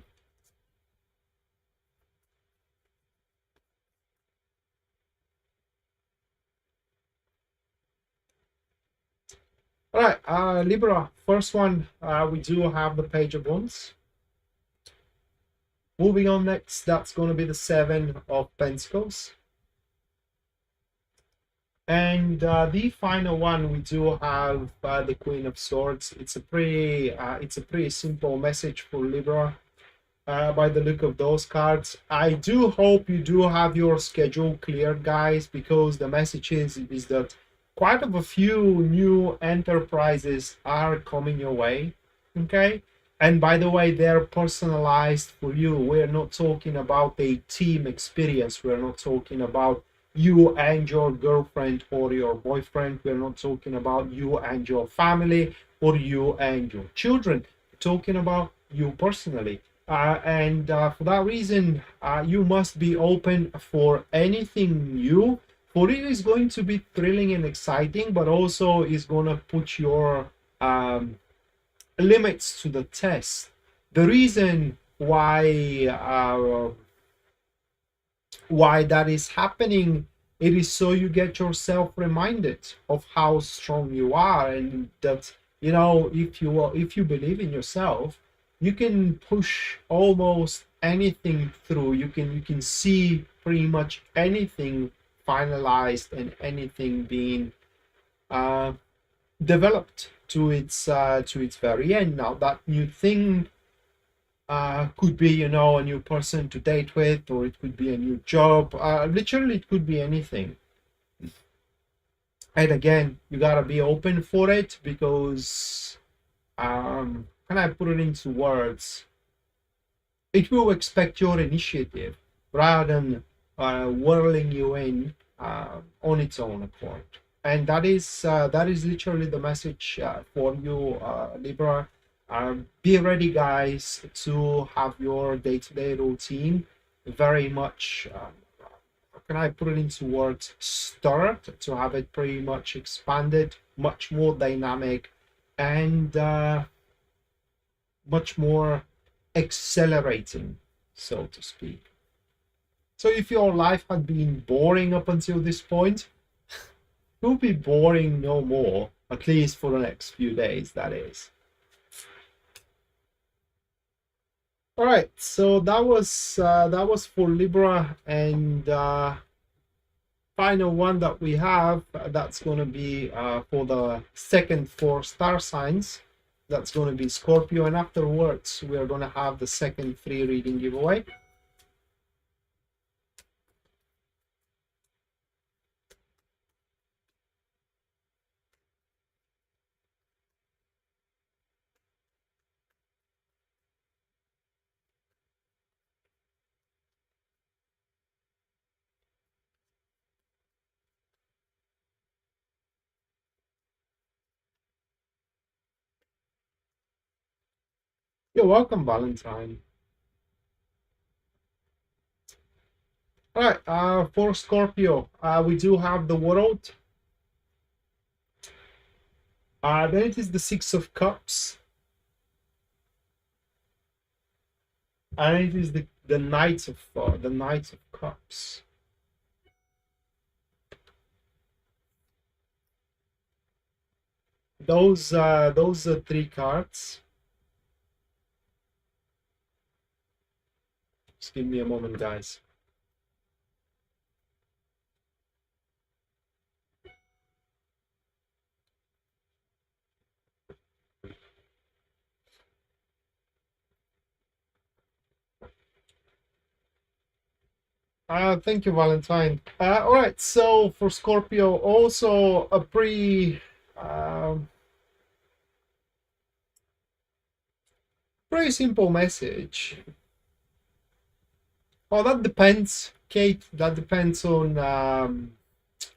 All right, Libra, first one, we do have the Page of Wands. Moving on next, that's going to be the Seven of Pentacles. And the final one, we do have the Queen of Swords. It's a pretty simple message for Libra. By the look of those cards, I do hope you do have your schedule cleared, guys, because the message is that quite a few new enterprises are coming your way. Okay, and by the way, they're personalized for you. We're not talking about a team experience. We're not talking about you and your girlfriend or your boyfriend. We're not talking about you and your family or you and your children. We're talking about you personally. And for that reason, you must be open for anything new. For it is going to be thrilling and exciting, but also is going to put your limits to the test. The reason why that is happening, it is so you get yourself reminded of how strong you are, and that, you know, if you believe in yourself, you can push almost anything through. You can see pretty much anything finalized and anything being developed to its very end. Now that new thing could be, you know, a new person to date with, or it could be a new job. Literally, it could be anything. And again, you gotta be open for it, because can I put it into words? It will expect your initiative rather than whirling you in on its own accord. And that is literally the message for you, Libra. Be ready, guys, to have your day-to-day routine very much, how can I put it into words, stirred, to have it pretty much expanded, much more dynamic, and much more accelerating, so to speak. So if your life had been boring up until this point, it will be boring no more, at least for the next few days, that is. All right, so that was for Libra, and final one that we have, that's going to be for the second 4 star signs. That's going to be Scorpio, and afterwards we are going to have the second 3 reading giveaway. You're welcome, Valentine. All right, for Scorpio, we do have the World. Then it is the 6 of Cups, and it is the Knight of Cups. Those are 3 cards. Just give me a moment, guys. Thank you, Valentine. All right, so for Scorpio, also a pretty simple message. Oh, that depends, Kate. That depends on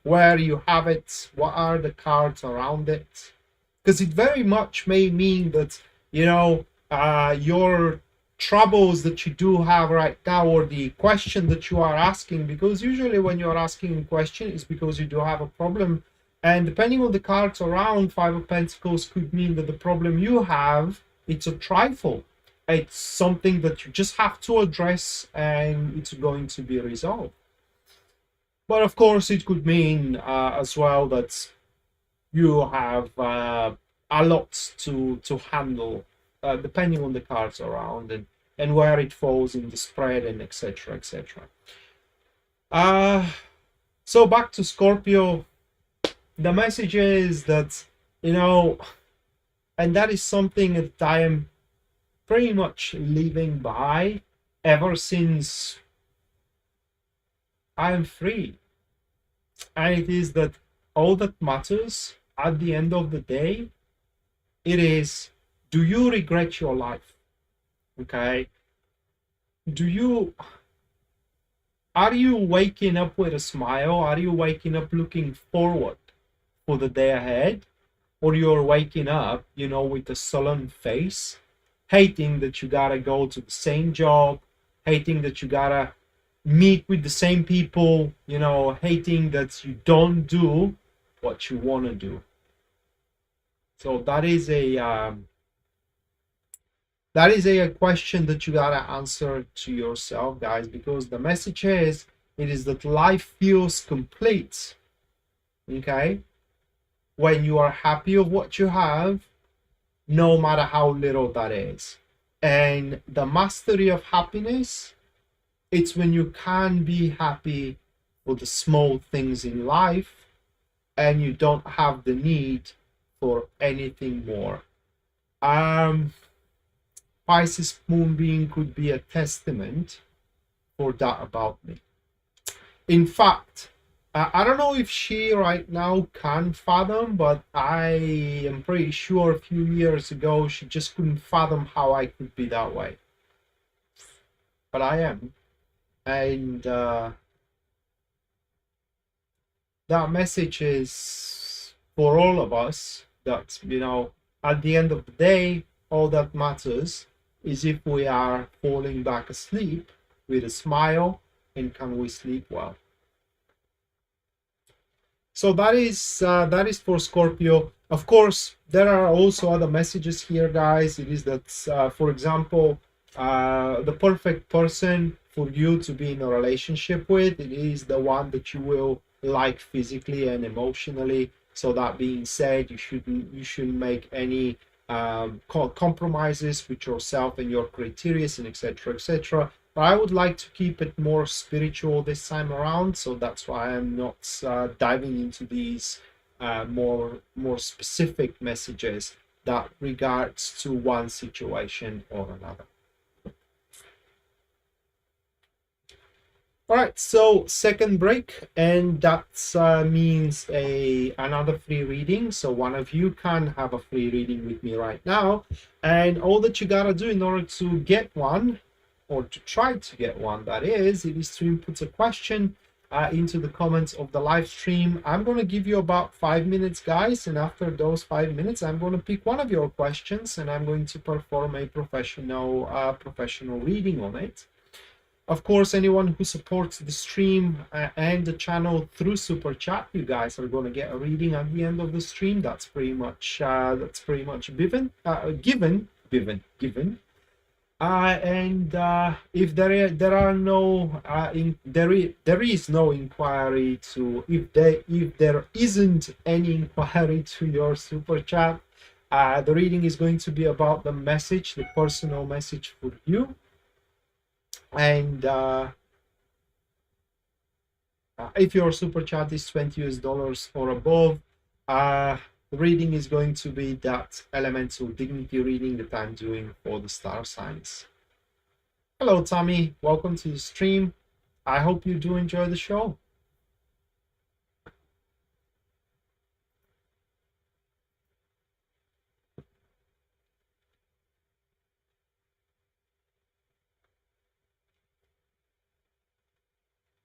where you have it, what are the cards around it, because it very much may mean that, you know, your troubles that you do have right now, or the question that you are asking, because usually when you're asking a question is because you do have a problem, and depending on the cards around, 5 of Pentacles could mean that the problem you have, it's a trifle, it's something that you just have to address and it's going to be resolved. But of course it could mean as well that you have a lot to handle, depending on the cards around and where it falls in the spread and etc. etc. So back to Scorpio, the message is that, you know, and that is something that I am pretty much living by ever since I am free. And it is that all that matters at the end of the day, it is, do you regret your life? Okay. Are you waking up with a smile? Are you waking up looking forward for the day ahead? Or you're waking up, you know, with a sullen face, hating that you gotta go to the same job, hating that you gotta meet with the same people, you know, hating that you don't do what you want to do. So that is a question that you gotta answer to yourself, guys, because the message is, it is that life feels complete, okay, when you are happy of what you have, no matter how little that is. And the mastery of happiness, it's when you can be happy for the small things in life and you don't have the need for anything more. Pisces moonbeam could be a testament for that about me. In fact, I don't know if she right now can fathom, but I am pretty sure a few years ago she just couldn't fathom how I could be that way. But I am. And that message is for all of us, that, you know, at the end of the day, all that matters is if we are falling back asleep with a smile, and can we sleep well. So that is for Scorpio. Of course, there are also other messages here, guys. It is that, for example, the perfect person for you to be in a relationship with, it is the one that you will like physically and emotionally. So that being said, you shouldn't make any compromises with yourself and your criteria and etc. etc. But I would like to keep it more spiritual this time around, so that's why I'm not diving into these more specific messages that regards to one situation or another. All right, so second break, and that means another free reading. So one of you can have a free reading with me right now, and all that you gotta do in order to get one, or to try to get one, that is, it is to input a question into the comments of the live stream. I'm going to give you about 5 minutes, guys, and after those 5 minutes, I'm going to pick one of your questions and I'm going to perform a professional reading on it. Of course, anyone who supports the stream and the channel through Super Chat, you guys are going to get a reading at the end of the stream. That's pretty much given. And if there is no inquiry to, if there isn't any inquiry to your super chat, the reading is going to be about the message, the personal message for you. And if your super chat is $20 or above, the reading is going to be that elemental dignity reading that I'm doing for the star signs. Hello, Tommy. Welcome to the stream. I hope you do enjoy the show.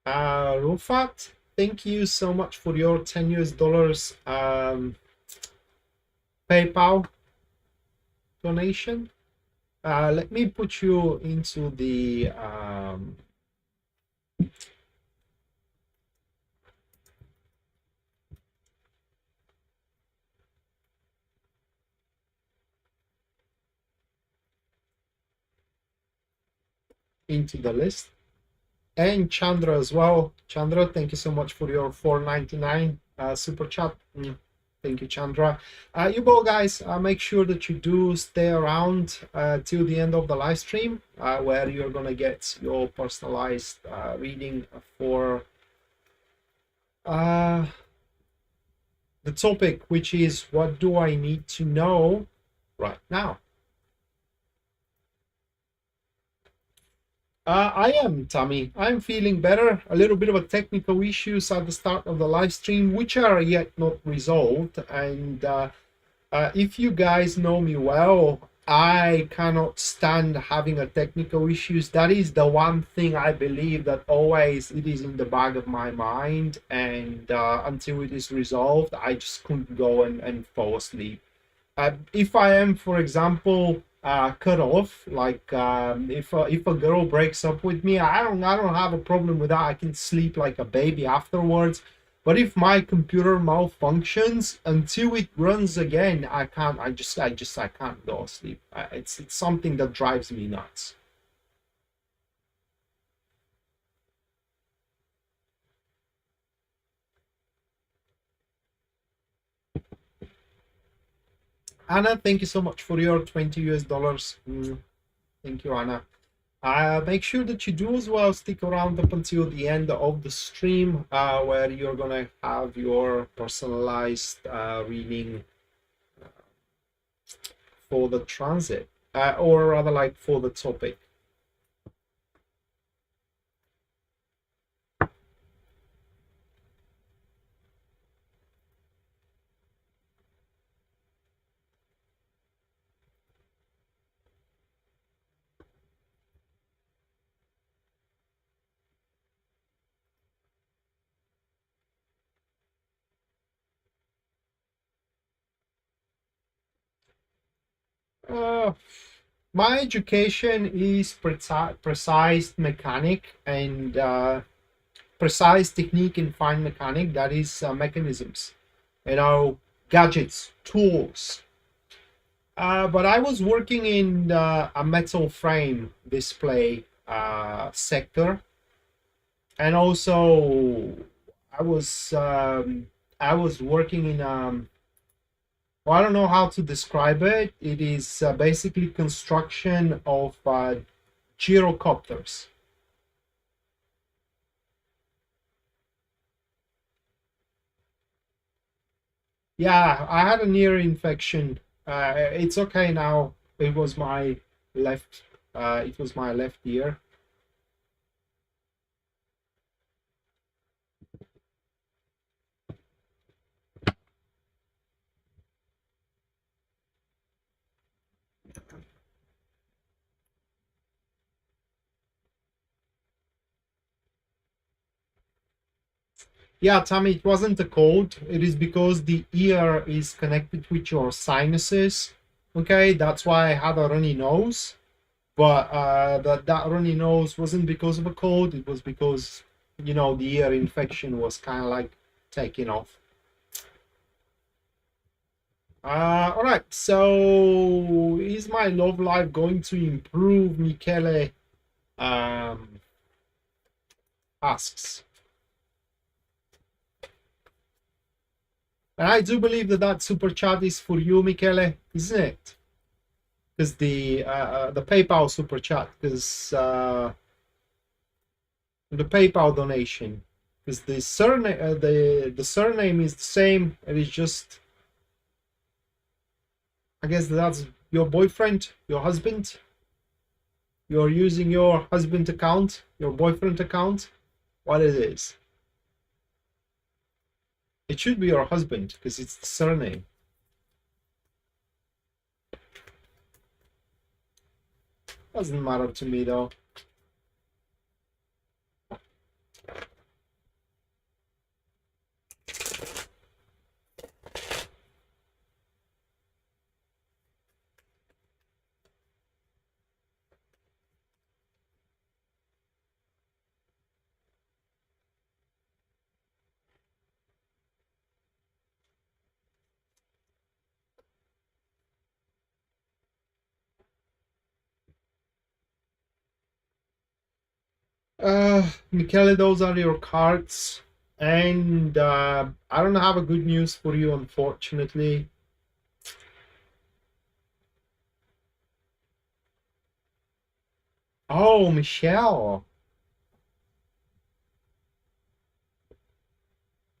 Rufat, thank you so much for your $10 PayPal donation. Let me put you into the list. And Chandra as well. Chandra, thank you so much for your $4.99 super chat. Thank you, Chandra. You both guys, make sure that you do stay around till the end of the live stream, where you're gonna get your personalized reading for the topic, which is what do I need to know right now? I am, Tammy. I'm feeling better. A little bit of a technical issues at the start of the live stream, which are yet not resolved. And if you guys know me well, I cannot stand having a technical issues. That is the one thing I believe that always it is in the back of my mind. And until it is resolved, I just couldn't go and fall asleep. If I am, for example, cut off, like if a girl breaks up with me, I don't have a problem with that. I can sleep like a baby afterwards. But if my computer malfunctions, until it runs again, I can't. I can't go to sleep. It's something that drives me nuts. Anna, thank you so much for your 20 US dollars. Thank you, Anna. Make sure that you do as well stick around up until the end of the stream, where you're gonna have your personalized reading for the transit, or rather like for the topic. My education is precise mechanic and precise technique in fine mechanic. That is mechanisms, gadgets, tools. But I was working in a metal frame display sector, and also I was working in well, I don't know how to describe it. It is basically construction of gyrocopters. Yeah, I had an ear infection. It's okay now. It was my left. It was my left ear. Yeah, Tommy, it wasn't a cold. It is because the ear is connected with your sinuses. Okay, that's why I had a runny nose. But that runny nose wasn't because of a cold. It was because, the ear infection was kind of like taking off. All right. So, is my love life going to improve? Michele asks. And I do believe that super chat is for you, Michele, isn't it? Because the PayPal super chat, because the PayPal donation, because the surname the surname is the same. It is just, I guess that's your boyfriend, your husband. You're using your husband account, your boyfriend account. What it is? It should be your husband because it's the surname. Doesn't matter to me though. Michele, those are your cards. And I don't have a good news for you, unfortunately. Oh, Michelle.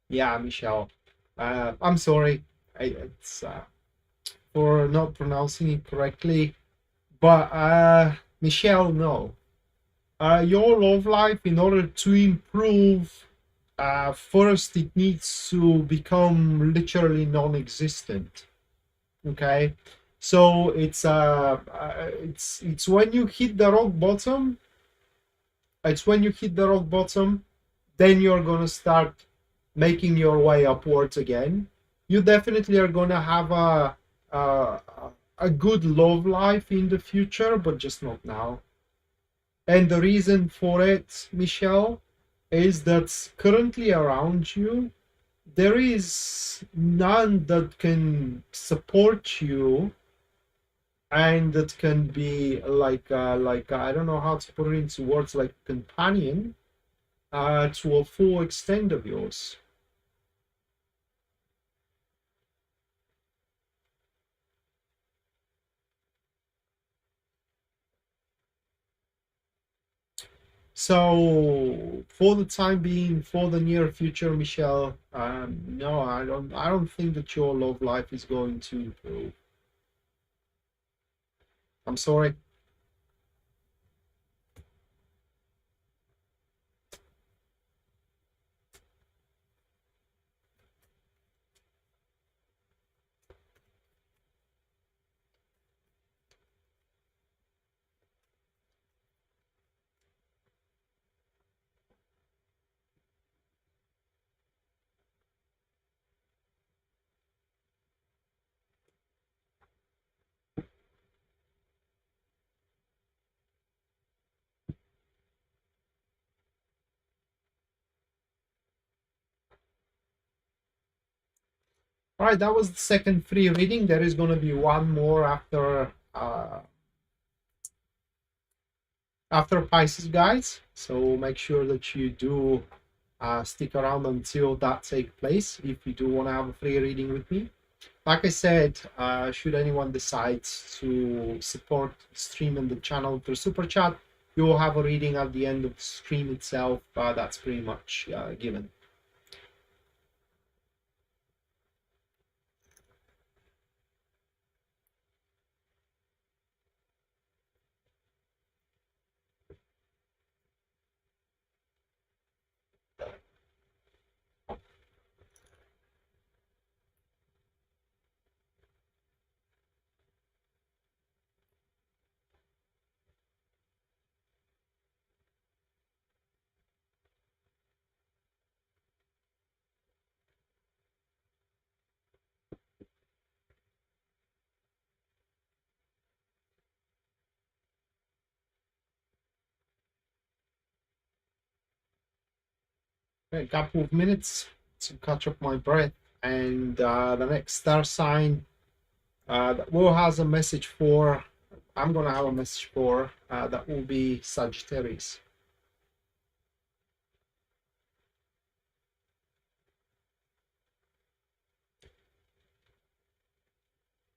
Yeah, Michelle. I'm sorry. It's for not pronouncing it correctly. But Michelle, no. Your love life, in order to improve, first it needs to become literally non-existent. Okay, so it's when you hit the rock bottom. It's when you hit the rock bottom, then you're gonna start making your way upwards again. You definitely are gonna have a a good love life in the future, but just not now. And the reason for it, Michelle, is that currently around you, there is none that can support you and that can be like I don't know how to put it into words, like companion to a full extent of yours. So for the time being, for the near future, Michelle, no, I don't think that your love life is going to improve. I'm sorry. All right, that was the second free reading. There is going to be one more after Pisces, guys. So make sure that you do stick around until that takes place if you do want to have a free reading with me. Like I said, should anyone decide to support the stream and the channel through super chat, you will have a reading at the end of the stream itself. That's pretty much given. A couple of minutes to catch up my breath, and the next star sign that will has a message for. I'm gonna have a message for that will be Sagittarius.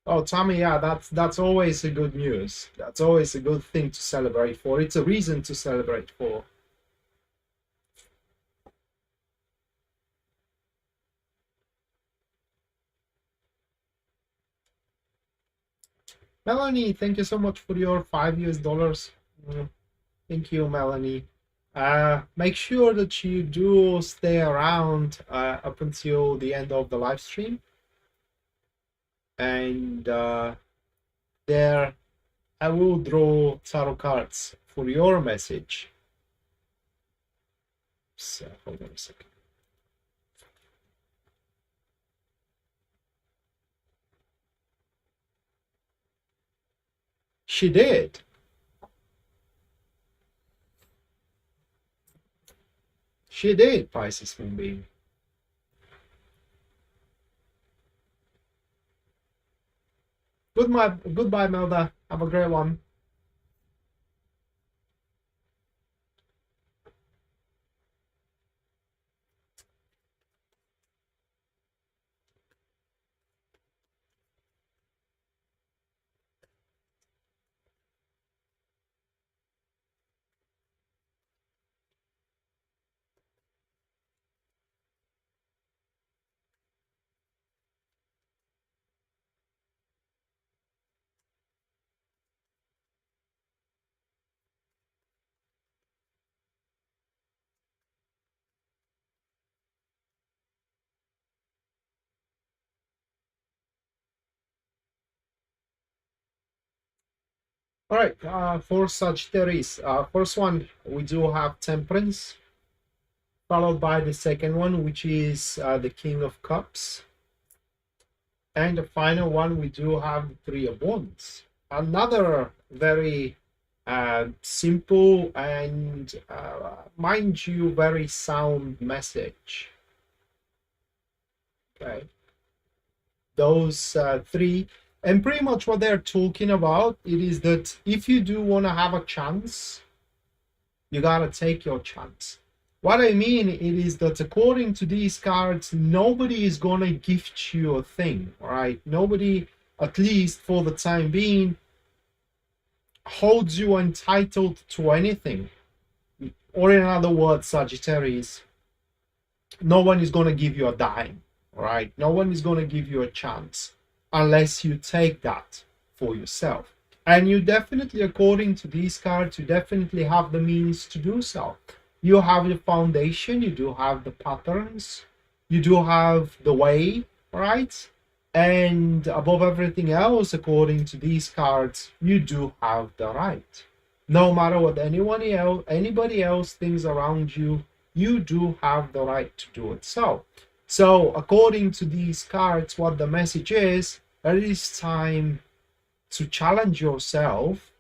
Oh, Tommy, yeah, that's always a good news. That's always a good thing to celebrate for. It's a reason to celebrate for. Melanie, thank you so much for your $5. Thank you, Melanie. Make sure that you do stay around up until the end of the live stream. And there I will draw tarot cards for your message. So hold on a second. She did. She did, Pisces Moonbeam. Goodbye, Melda. Have a great one. All right, for Sagittarius, first one, we do have Temperance, followed by the second one, which is the King of Cups. And the final one, we do have the Three of Wands. Another very simple and, mind you, very sound message. Okay. Those three, and pretty much what they're talking about, it is that if you do want to have a chance, you got to take your chance. What I mean, it is that according to these cards, nobody is going to gift you a thing, right? Nobody, at least for the time being, holds you entitled to anything. Or in other words, Sagittarius, no one is going to give you a dime, right? No one is going to give you a chance unless you take that for yourself. And you definitely, according to these cards, you definitely have the means to do so. You have the foundation, you do have the patterns, you do have the way, right? And above everything else, according to these cards, you do have the right. No matter what anybody else thinks around you, you do have the right to do it. So according to these cards, what the message is, it is time to challenge yourself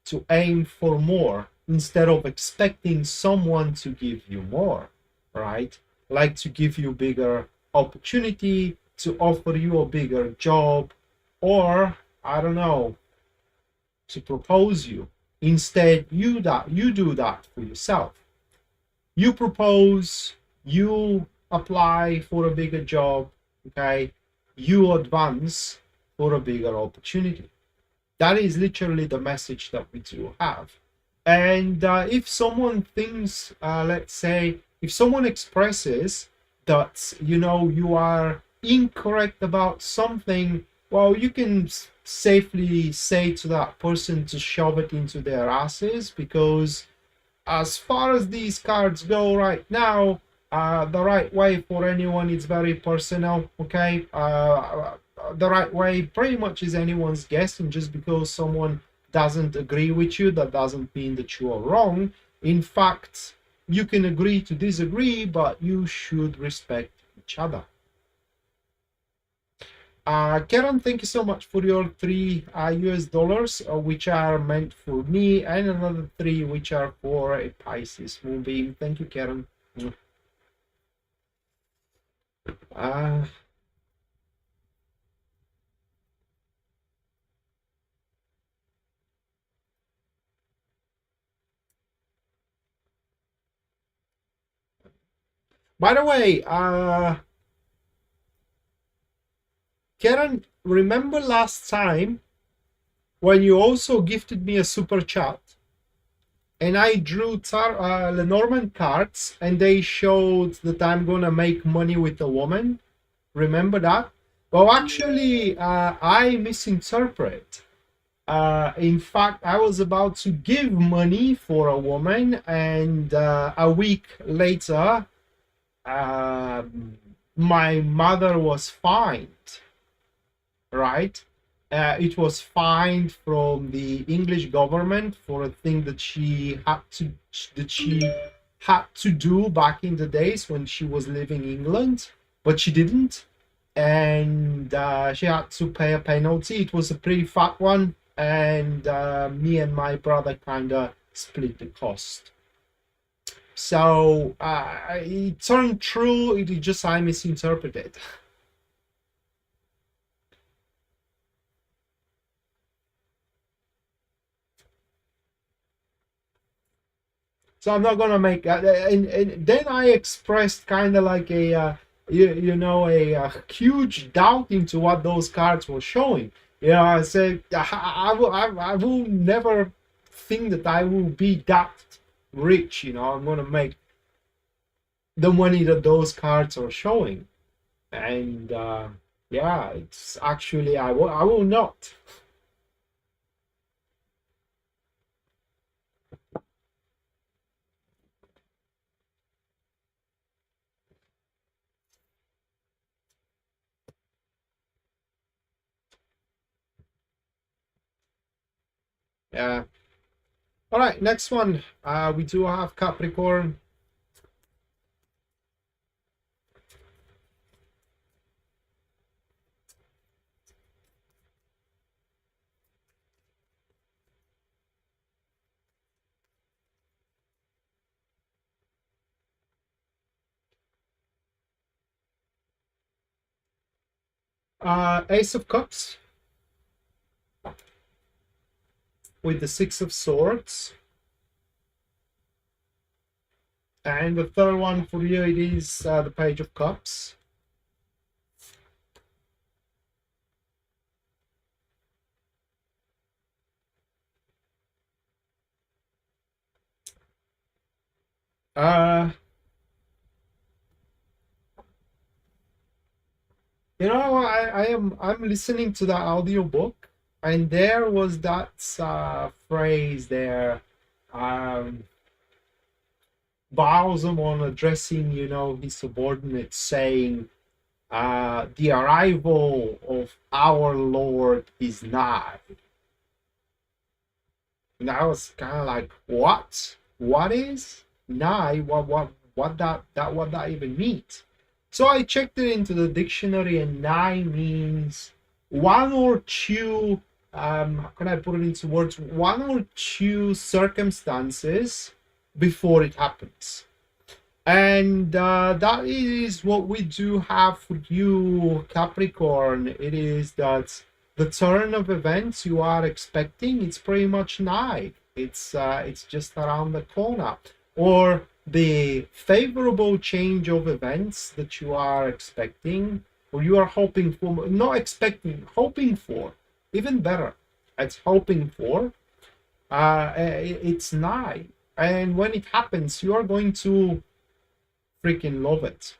to aim for more instead of expecting someone to give you more, right? Like to give you bigger opportunity, to offer you a bigger job, or I don't know, to propose you. Instead, you do that for yourself. You propose, you apply for a bigger job, okay? You advance for a bigger opportunity. That is literally the message that we do have. And if someone thinks, let's say, if someone expresses that, you are incorrect about something, well, you can safely say to that person to shove it into their asses, because as far as these cards go right now, the right way for anyone is very personal, okay? The right way pretty much is anyone's guess, and just because someone doesn't agree with you, that doesn't mean that you are wrong. In fact, you can agree to disagree, but you should respect each other. Karen, thank you so much for your three US dollars, which are meant for me, and another three which are for a Pisces moonbeam. Thank you, Karen. Uh, by the way, Karen, remember last time when you also gifted me a super chat and I drew Lenormand cards and they showed that I'm gonna make money with a woman? Remember that? Well, actually, I misinterpret. In fact, I was about to give money for a woman, and a week later, my mother was fined, right? It was fined from the English government for a thing that she had to do back in the days when she was living in England, but she didn't, and she had to pay a penalty. It was a pretty fat one, and me and my brother kind of split the cost. So it turned true. It just I misinterpreted. So I'm not gonna make. And then I expressed kind of like a, a huge doubt into what those cards were showing. I said I will never think that I will be that rich. I'm gonna make the money that those cards are showing, and yeah, it's actually I will not. Yeah. All right, next one. We do have Capricorn. Ace of Cups with the Six of Swords. And the third one for you, it is the Page of Cups. Uh, you know, I'm listening to the audiobook, and there was that phrase there. Um, Baalzamon addressing, you know, his subordinates, saying, "The arrival of our Lord is nigh." And I was kind of like, "What? What is nigh? What that even means?" So I checked it into the dictionary, and nigh means one or two. How can I put it into words? One or two circumstances before it happens. And that is what we do have for you, Capricorn. It is that the turn of events you are expecting, it's pretty much nigh. It's just around the corner. Or the favorable change of events that you are expecting, or you are hoping for, not expecting, hoping for, even better. It's hoping for. It's nigh. And when it happens, you are going to freaking love it.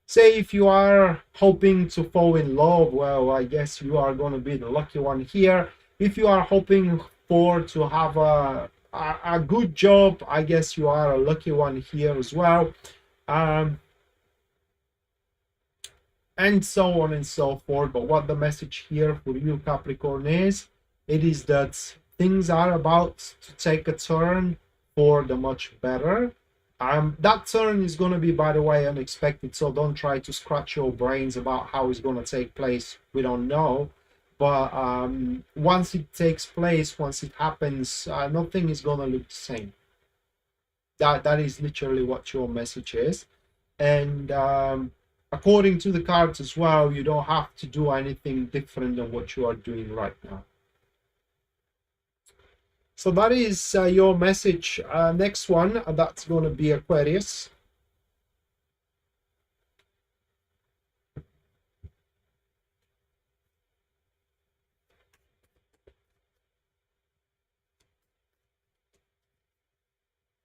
Say if you are hoping to fall in love, well, I guess you are going to be the lucky one here. If you are hoping for to have a good job, I guess you are a lucky one here as well. And so on and so forth. But what the message here for you, Capricorn, is, it is that things are about to take a turn for the much better. That turn is going to be, by the way, unexpected, so don't try to scratch your brains about how it's going to take place. We don't know. But once it takes place, once it happens, nothing is going to look the same. That is literally what your message is. And according to the cards as well, you don't have to do anything different than what you are doing right now. So that is your message. Next one, that's going to be Aquarius.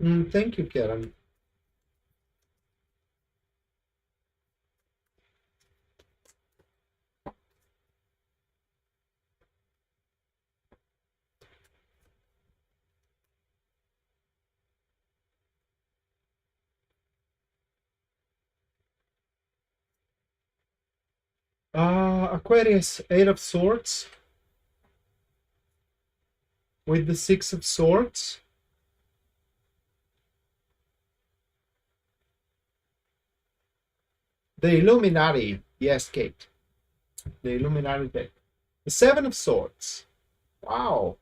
Thank you, Karen. Aquarius, Eight of Swords with the Six of Swords. The Illuminati, yes, Kate. The Illuminati deck. The Seven of Swords. Wow.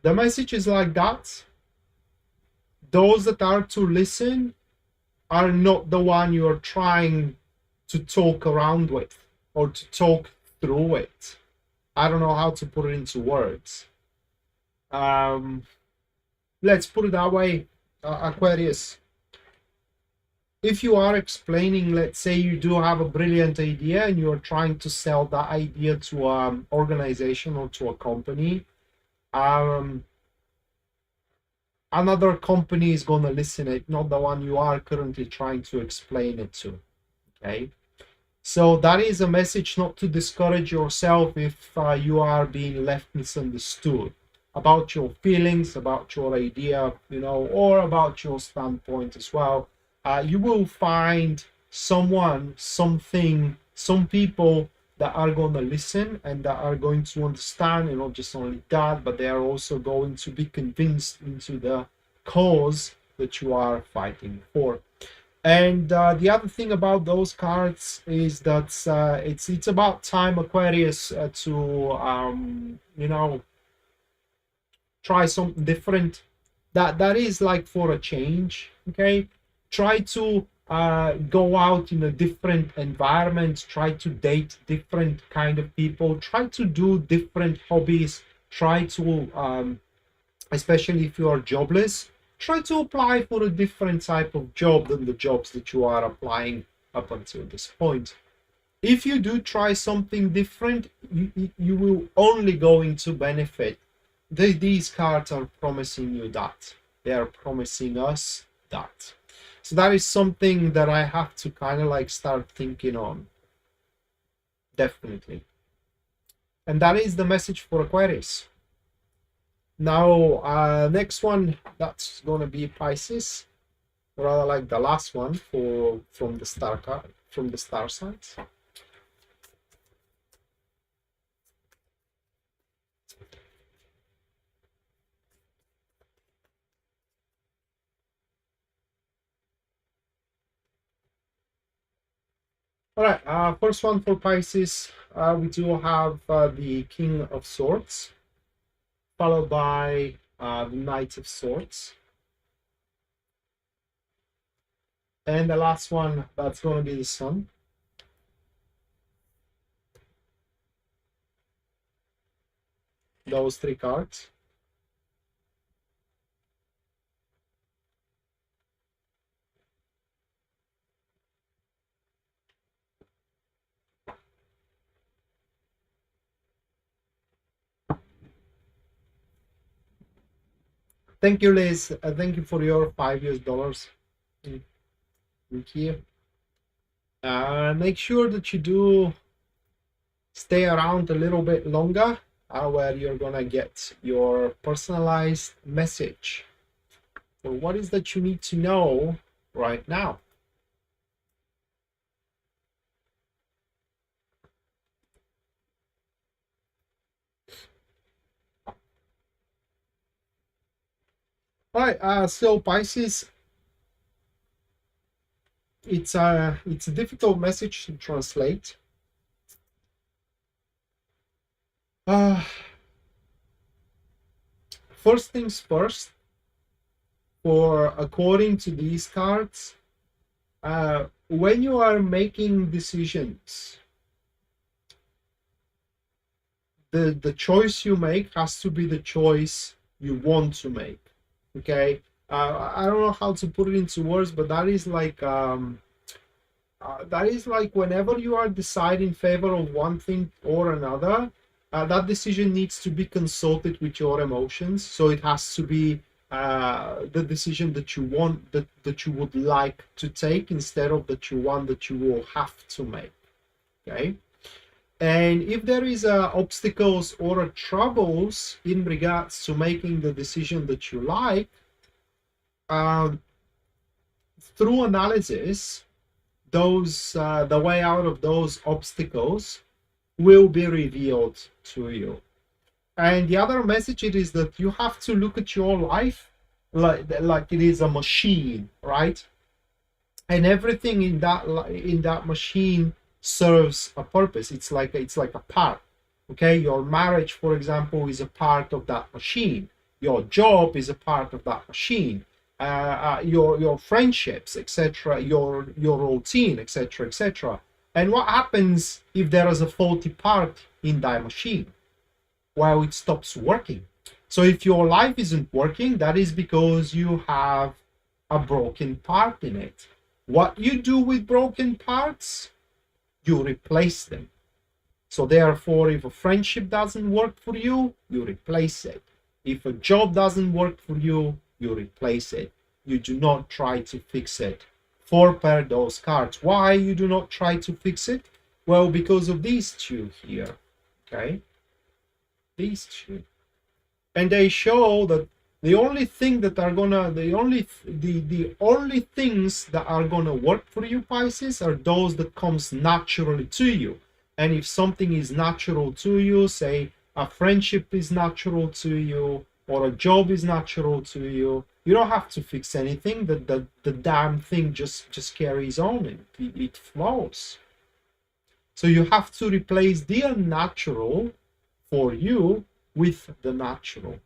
The message is like that. Those that are to listen are not the one you are trying to talk around with or to talk through it. I don't know how to put it into words. Let's put it that way, Aquarius. If you are explaining, let's say you do have a brilliant idea and you're trying to sell that idea to an organization or to a company, another company is going to listen it, not the one you are currently trying to explain it to. Okay, so that is a message not to discourage yourself if you are being left misunderstood. about your feelings, about your idea, you know, or about your standpoint as well. You will find someone, something, some people that are going to listen and that are going to understand, and not just only that, but they are also going to be convinced into the cause that you are fighting for. And the other thing about those cards is that it's about time, Aquarius, to you know, try something different. That is like for a change. Okay, try to go out in a different environment. Try to date different kind of people. Try to do different hobbies. Try to especially if you are jobless, try to apply for a different type of job than the jobs that you are applying up until this point. If you do try something different, you will only going to benefit. These cards are promising you that. They are promising us that. So that is something that I have to kind of like start thinking on. Definitely. And that is the message for Aquarius. Now, next one, that's going to be Pisces, rather like the last one from the star card, from the star signs. All right, first one for Pisces, we do have the King of Swords, followed by the Knight of Swords. And the last one, that's going to be the Sun. Those three cards. Thank you, Liz. Thank you for your $5. Thank you. Make sure that you do stay around a little bit longer, where you're gonna get your personalized message. So what is that you need to know right now? All right, so Pisces, it's a difficult message to translate. First things first, for according to these cards, when you are making decisions, the choice you make has to be the choice you want to make. Okay, I don't know how to put it into words, but that is like whenever you are deciding in favor of one thing or another, that decision needs to be consulted with your emotions. So it has to be the decision that you want, that you would like to take, instead of that you want, that you will have to make. Okay. And if there is obstacles or troubles in regards to making the decision that you like, through analysis, those the way out of those obstacles will be revealed to you. And the other message is that you have to look at your life like it is a machine, right? And everything in that machine serves a purpose. It's like a part. Okay, your marriage, for example, is a part of that machine. Your job is a part of that machine. Your friendships, etc., your routine, etc., etc. And what happens if there is a faulty part in that machine? Well, it stops working. So if your life isn't working, that is because you have a broken part in it. What you do with broken parts, you replace them. So therefore, if a friendship doesn't work for you, you replace it. If a job doesn't work for you, you replace it. You do not try to fix it. Pair those cards. Why you do not try to fix it? Well, because of these two here. Okay, these two. and they show that the only thing that are gonna the only things that are gonna work for you, Pisces, are those that comes naturally to you. And if something is natural to you, say a friendship is natural to you, or a job is natural to you, you don't have to fix anything. The damn thing just carries on, it flows. So you have to replace the unnatural for you with the natural.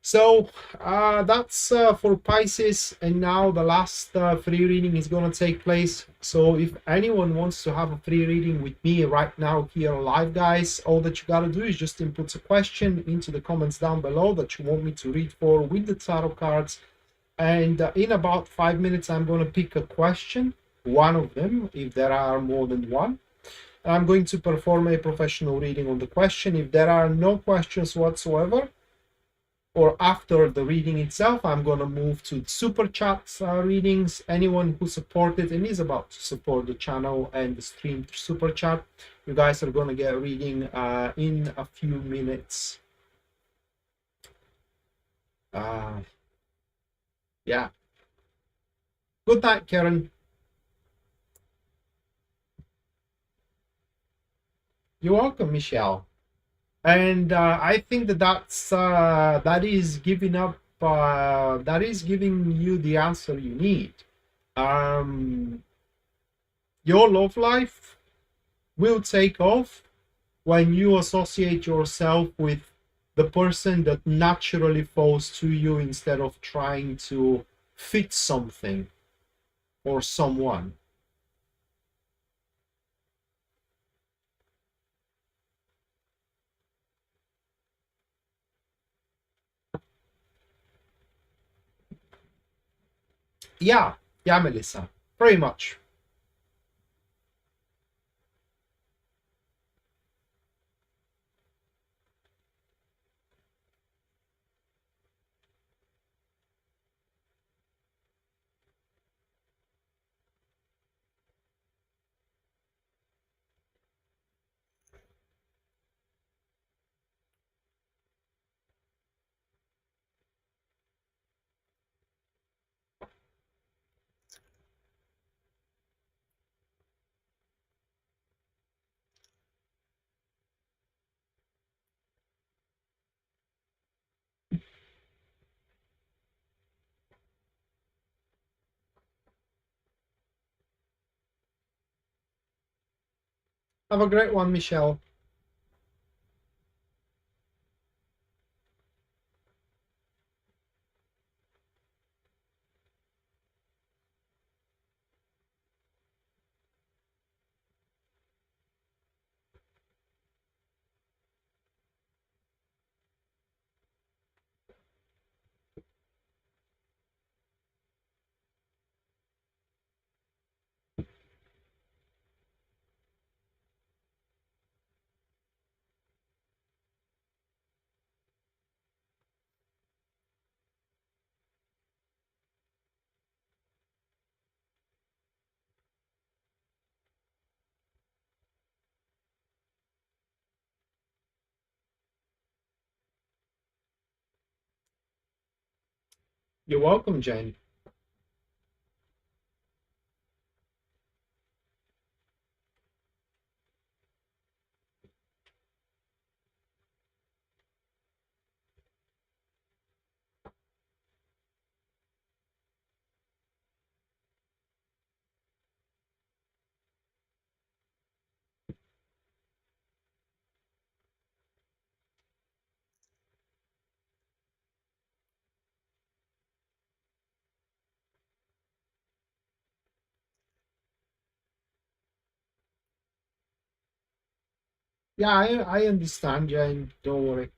So that's for Pisces, and now the last free reading is going to take place. So if anyone wants to have a free reading with me right now here live, guys, all that you got to do is just input a question into the comments down below that you want me to read for with the tarot cards. And in about 5 minutes, I'm going to pick a question, one of them, if there are more than one. I'm going to perform a professional reading on the question. If there are no questions whatsoever, or after the reading itself, I'm going to move to super chat readings. Anyone who supported and is about to support the channel and the stream through super chat, you guys are going to get a reading in a few minutes. Yeah. Good night, Karen. You're welcome, Michelle. And I think that that is giving you the answer you need. Your love life will take off when you associate yourself with the person that naturally falls to you instead of trying to fit something or someone. Yeah, Melissa, very much. Have a great one, Michelle. You're welcome, Jane. Yeah, I understand, Jane. Don't worry.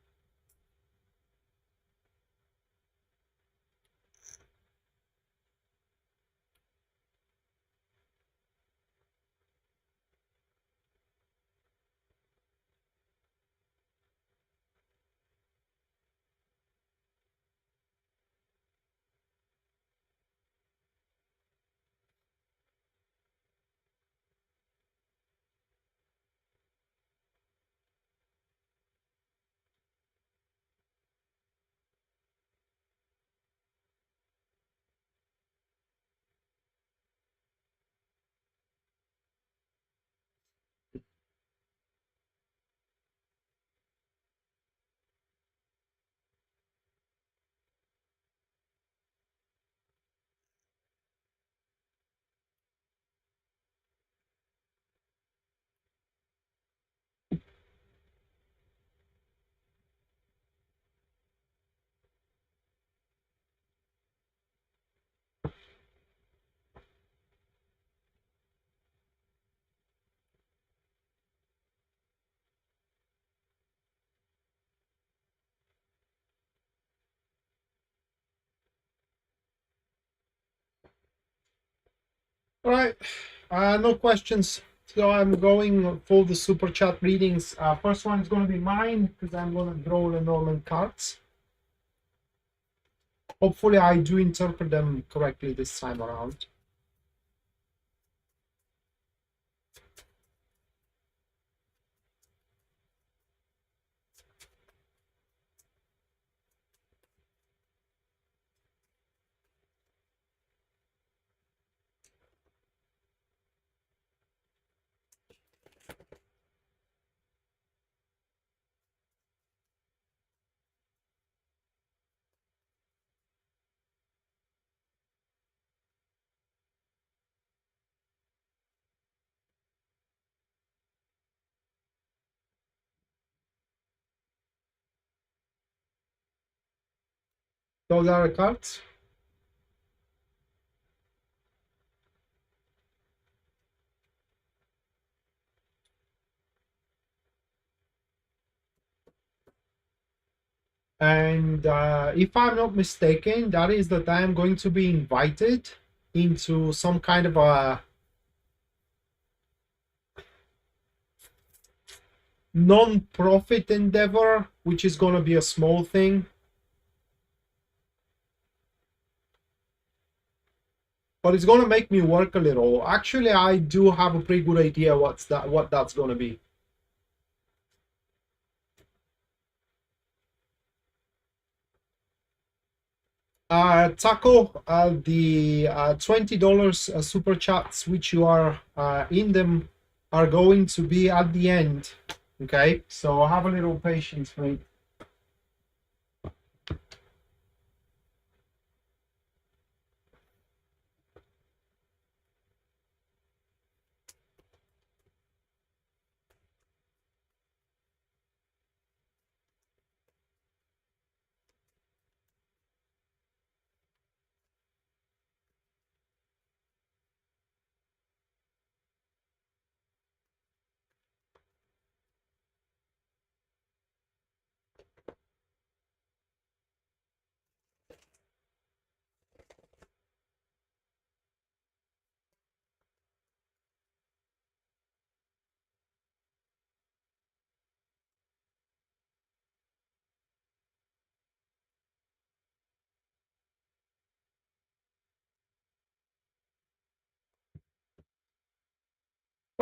All right, no questions. So I'm going for the super chat readings. First one is going to be mine because I'm going to draw Lenormand cards. Hopefully I do interpret them correctly this time around. Those are the cards. And if I'm not mistaken, that is that I am going to be invited into some kind of a non-profit endeavor, which is going to be a small thing. But it's going to make me work a little. Actually, I do have a pretty good idea what that's going to be. Taco, the $20 super chats which you are in them are going to be at the end. Okay, so have a little patience, mate.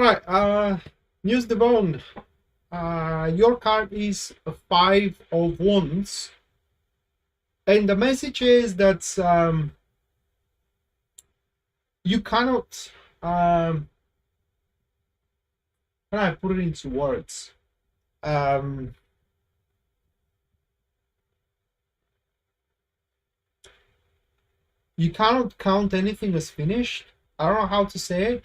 All right, News the Bone. Your card is a 5 of Wands. And the message is that you cannot, can I put it into words? You cannot count anything as finished. I don't know how to say it.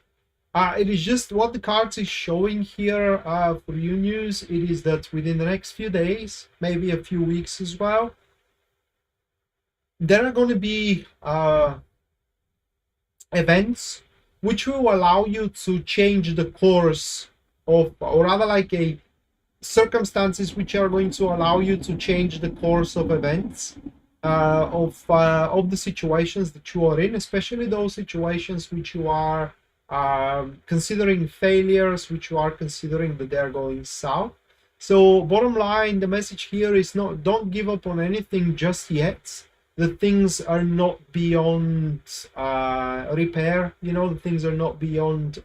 It is just what the cards is showing here for you news. It is that within the next few days, maybe a few weeks as well, there are going to be events which will allow you to change the course of, or rather like a circumstances which are going to allow you to change the course of events of the situations that you are in, especially those situations which you are considering failures, which you are considering that they're going south. So bottom line, the message here is not, don't give up on anything just yet. The things are not beyond repair, you know, the things are not beyond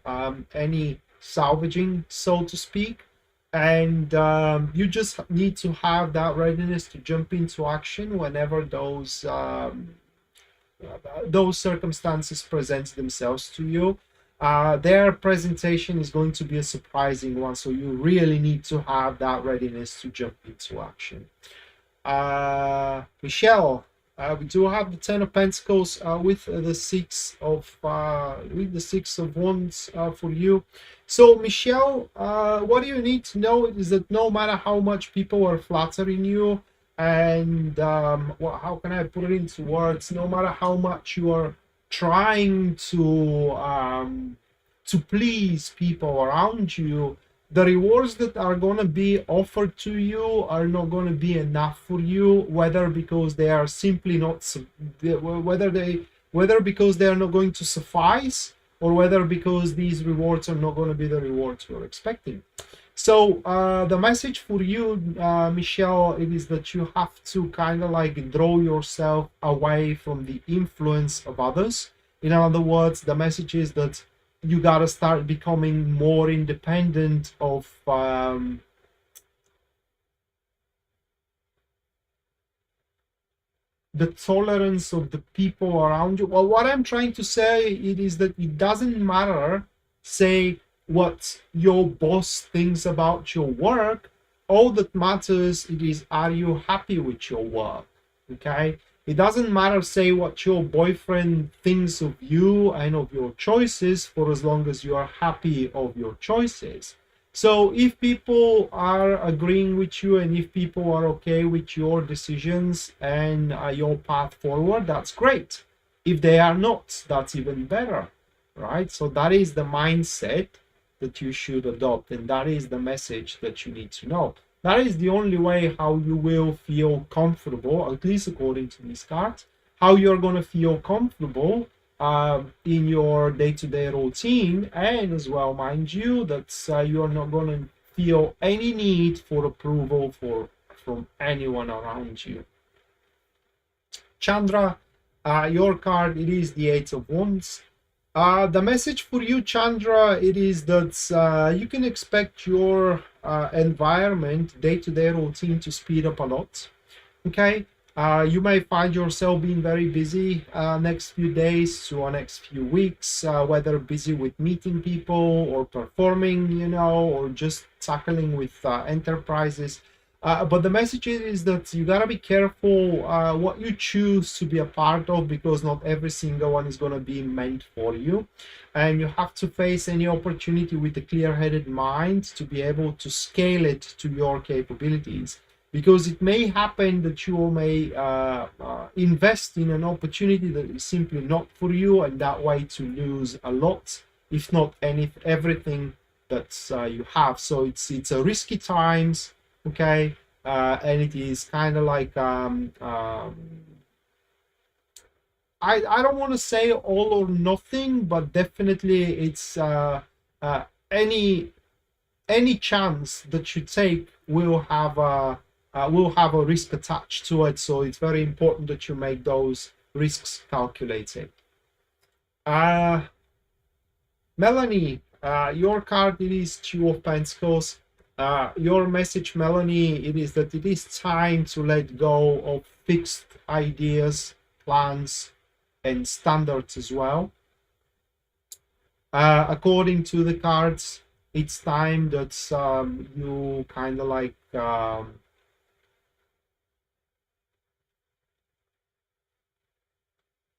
any salvaging, so to speak. And you just need to have that readiness to jump into action whenever those circumstances present themselves to you. Their presentation is going to be a surprising one, so you really need to have that readiness to jump into action. Michelle, we do have the Ten of Pentacles with the Six of Wands for you. So Michelle, what you need to know is that no matter how much people are flattering you, and how can I put it into words? No matter how much you are trying to please people around you, the rewards that are going to be offered to you are not going to be enough for you, whether because they are simply not, whether because they are not going to suffice, or whether because these rewards are not going to be the rewards you're expecting. So the message for you, Michelle, it is that you have to kind of like draw yourself away from the influence of others. In other words, the message is that you got to start becoming more independent of the tolerance of the people around you. Well, what I'm trying to say it is that it doesn't matter, say, what your boss thinks about your work. All that matters it is, are you happy with your work? Okay, it doesn't matter, say, what your boyfriend thinks of you and of your choices, for as long as you are happy of your choices. So if people are agreeing with you and if people are okay with your decisions and your path forward, that's great. If they are not, that's even better, right? So that is the mindset that you should adopt, and that is the message that you need to know. That is the only way how you will feel comfortable, at least according to these cards, how you're going to feel comfortable in your day-to-day routine, and as well, mind you, that you are not going to feel any need for approval from anyone around you. Chandra, your card, it is the Eight of Wands. The message for you, Chandra, it is that you can expect your environment, day-to-day routine to speed up a lot. Okay, you may find yourself being very busy next few days or next few weeks, whether busy with meeting people or performing, you know, or just tackling with enterprises. But the message is that you gotta be careful what you choose to be a part of, because not every single one is gonna be meant for you, and you have to face any opportunity with a clear-headed mind to be able to scale it to your capabilities. Because it may happen that you may invest in an opportunity that is simply not for you, and that way to lose a lot, if not everything that you have. So it's a risky times. Okay, and it is kind of like I don't want to say all or nothing, but definitely it's any chance that you take will have a risk attached to it. So it's very important that you make those risks calculated. Melanie, your card, it is Two of Pentacles. Your message, Melanie, it is that it is time to let go of fixed ideas, plans, and standards as well. According to the cards, it's time that you kind of like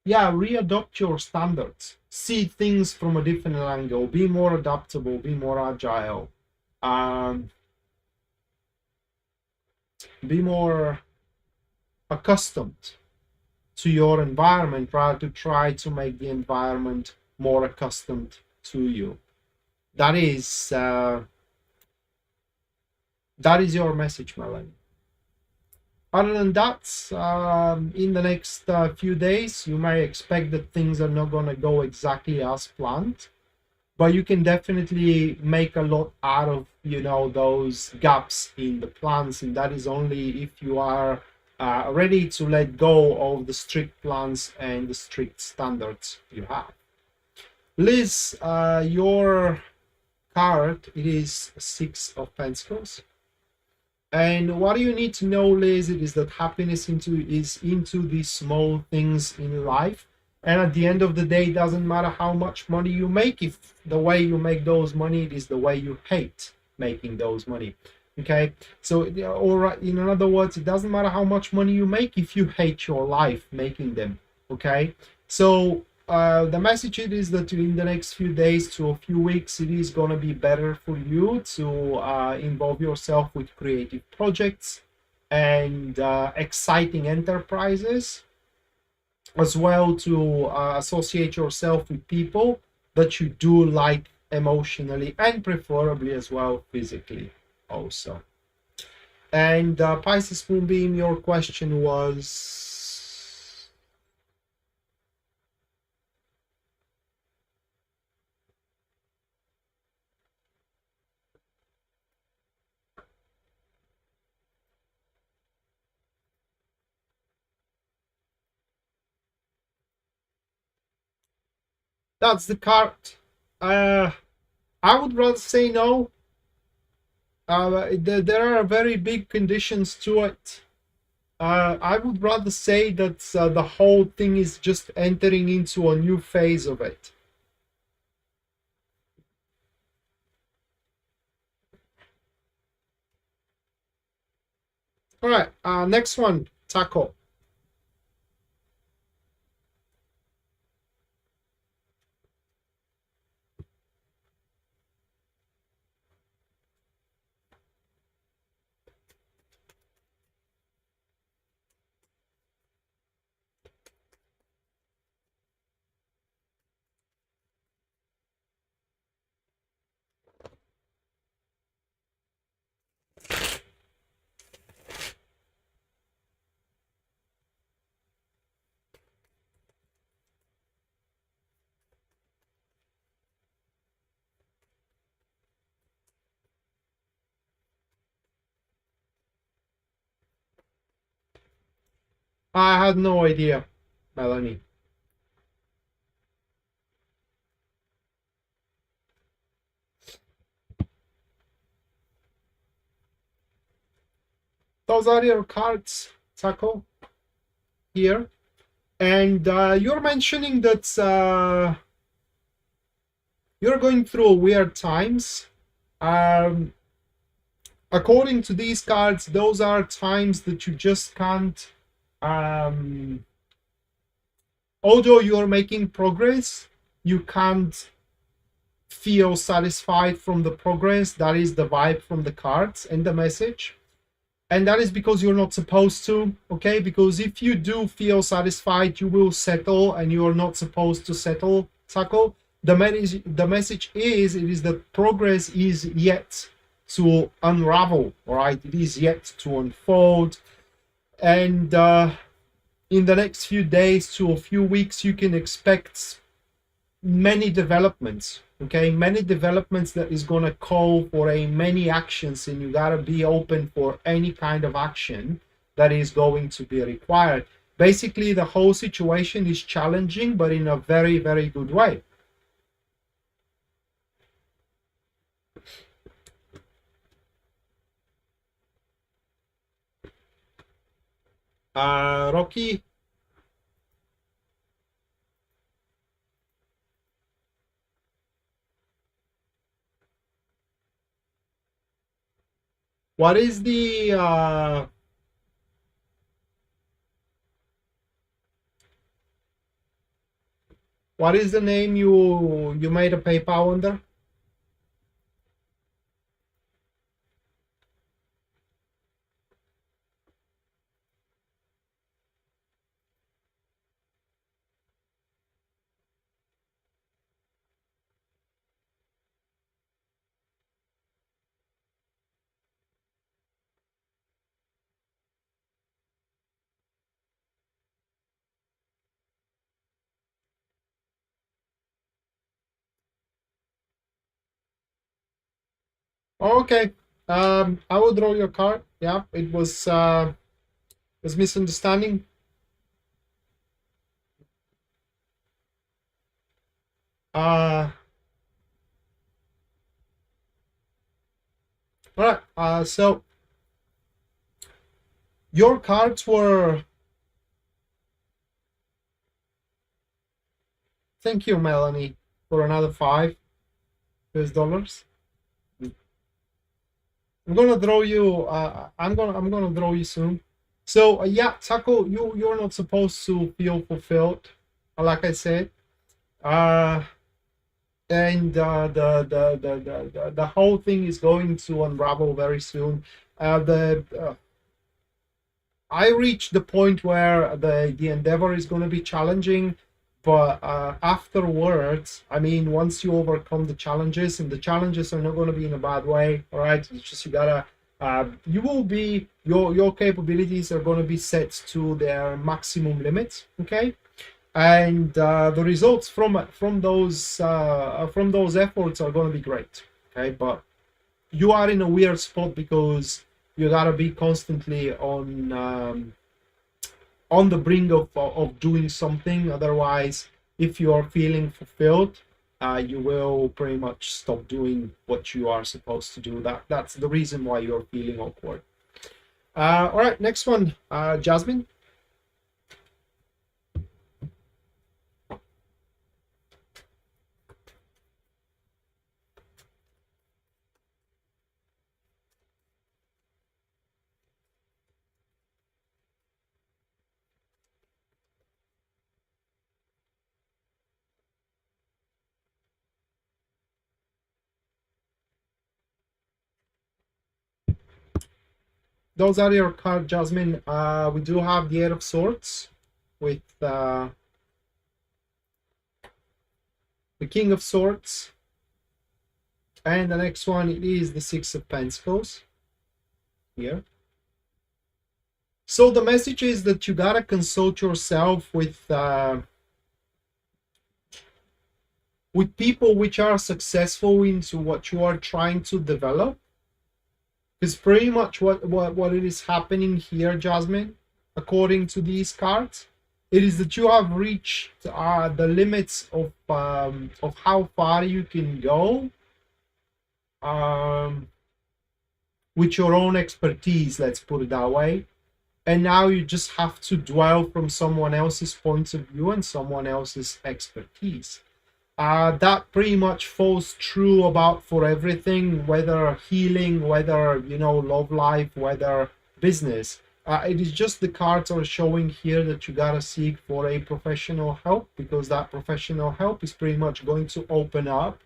readopt your standards, see things from a different angle, be more adaptable, be more agile. Be more accustomed to your environment rather to try to make the environment more accustomed to you. That is your message, Melanie. Other than that, in the next few days, you may expect that things are not going to go exactly as planned, but you can definitely make a lot out of, you know, those gaps in the plans, and that is only if you are ready to let go of the strict plans and the strict standards you have. Liz, your card, it is Six of Pentacles. And what you need to know, Liz, it is that happiness is into these small things in life. And at the end of the day, it doesn't matter how much money you make. If the way you make those money, it is the way you hate making those money. Okay, so or in other words, it doesn't matter how much money you make if you hate your life making them. Okay, so the message is that in the next few days to a few weeks, it is going to be better for you to involve yourself with creative projects and exciting enterprises, as well to associate yourself with people that you do like emotionally and preferably as well physically also. And Pisces Moonbeam, your question was That's the card. I would rather say no. There are very big conditions to it. I would rather say that the whole thing is just entering into a new phase of it. All right, next one, Taco. I had no idea, Melanie. Those are your cards, Taco, here. And you're mentioning that you're going through weird times. Um, According to these cards, those are times that you just can't, although you're making progress, you can't feel satisfied from the progress. That is the vibe from the cards and the message. And that is because you're not supposed to, okay? Because if you do feel satisfied, you will settle, and you are not supposed to settle, Taco. The message is, it is that progress is yet to unravel, all right? It is yet to unfold. And in the next few days to a few weeks, you can expect many developments, okay? Many developments that is going to call for many actions, and you got to be open for any kind of action that is going to be required. Basically, the whole situation is challenging, but in a very, very good way. Rocky, what is the name you made a PayPal under? Okay, I will draw your card. Yeah, it was misunderstanding. All right. So your cards were. Thank you, Melanie, for another $5. I'm gonna draw you. I'm gonna draw you soon. So yeah, Taco, you're not supposed to feel fulfilled, like I said. And the whole thing is going to unravel very soon. I reached the point where the endeavor is going to be challenging, but afterwards, I mean, once you overcome the challenges, and the challenges are not going to be in a bad way, all right? It's just you gotta, you will be, your capabilities are going to be set to their maximum limits, okay? And the results from those efforts are going to be great, okay? But you are in a weird spot because you gotta be constantly on the brink of doing something. Otherwise, if you are feeling fulfilled, you will pretty much stop doing what you are supposed to do. That's the reason why you're feeling awkward. All right, next one, Jasmine. Those are your cards, Jasmine. We do have the Eight of Swords with the King of Swords. And the next one is the Six of Pentacles here. So the message is that you gotta consult yourself with people which are successful into what you are trying to develop. Because pretty much what it is happening here, Jasmine, according to these cards, it is that you have reached the limits of how far you can go with your own expertise, let's put it that way. And now you just have to dwell from someone else's point of view and someone else's expertise. That pretty much falls true about for everything, whether healing, whether, love life, whether business. It is just the cards are showing here that you gotta seek for a professional help, because that professional help is pretty much going to open up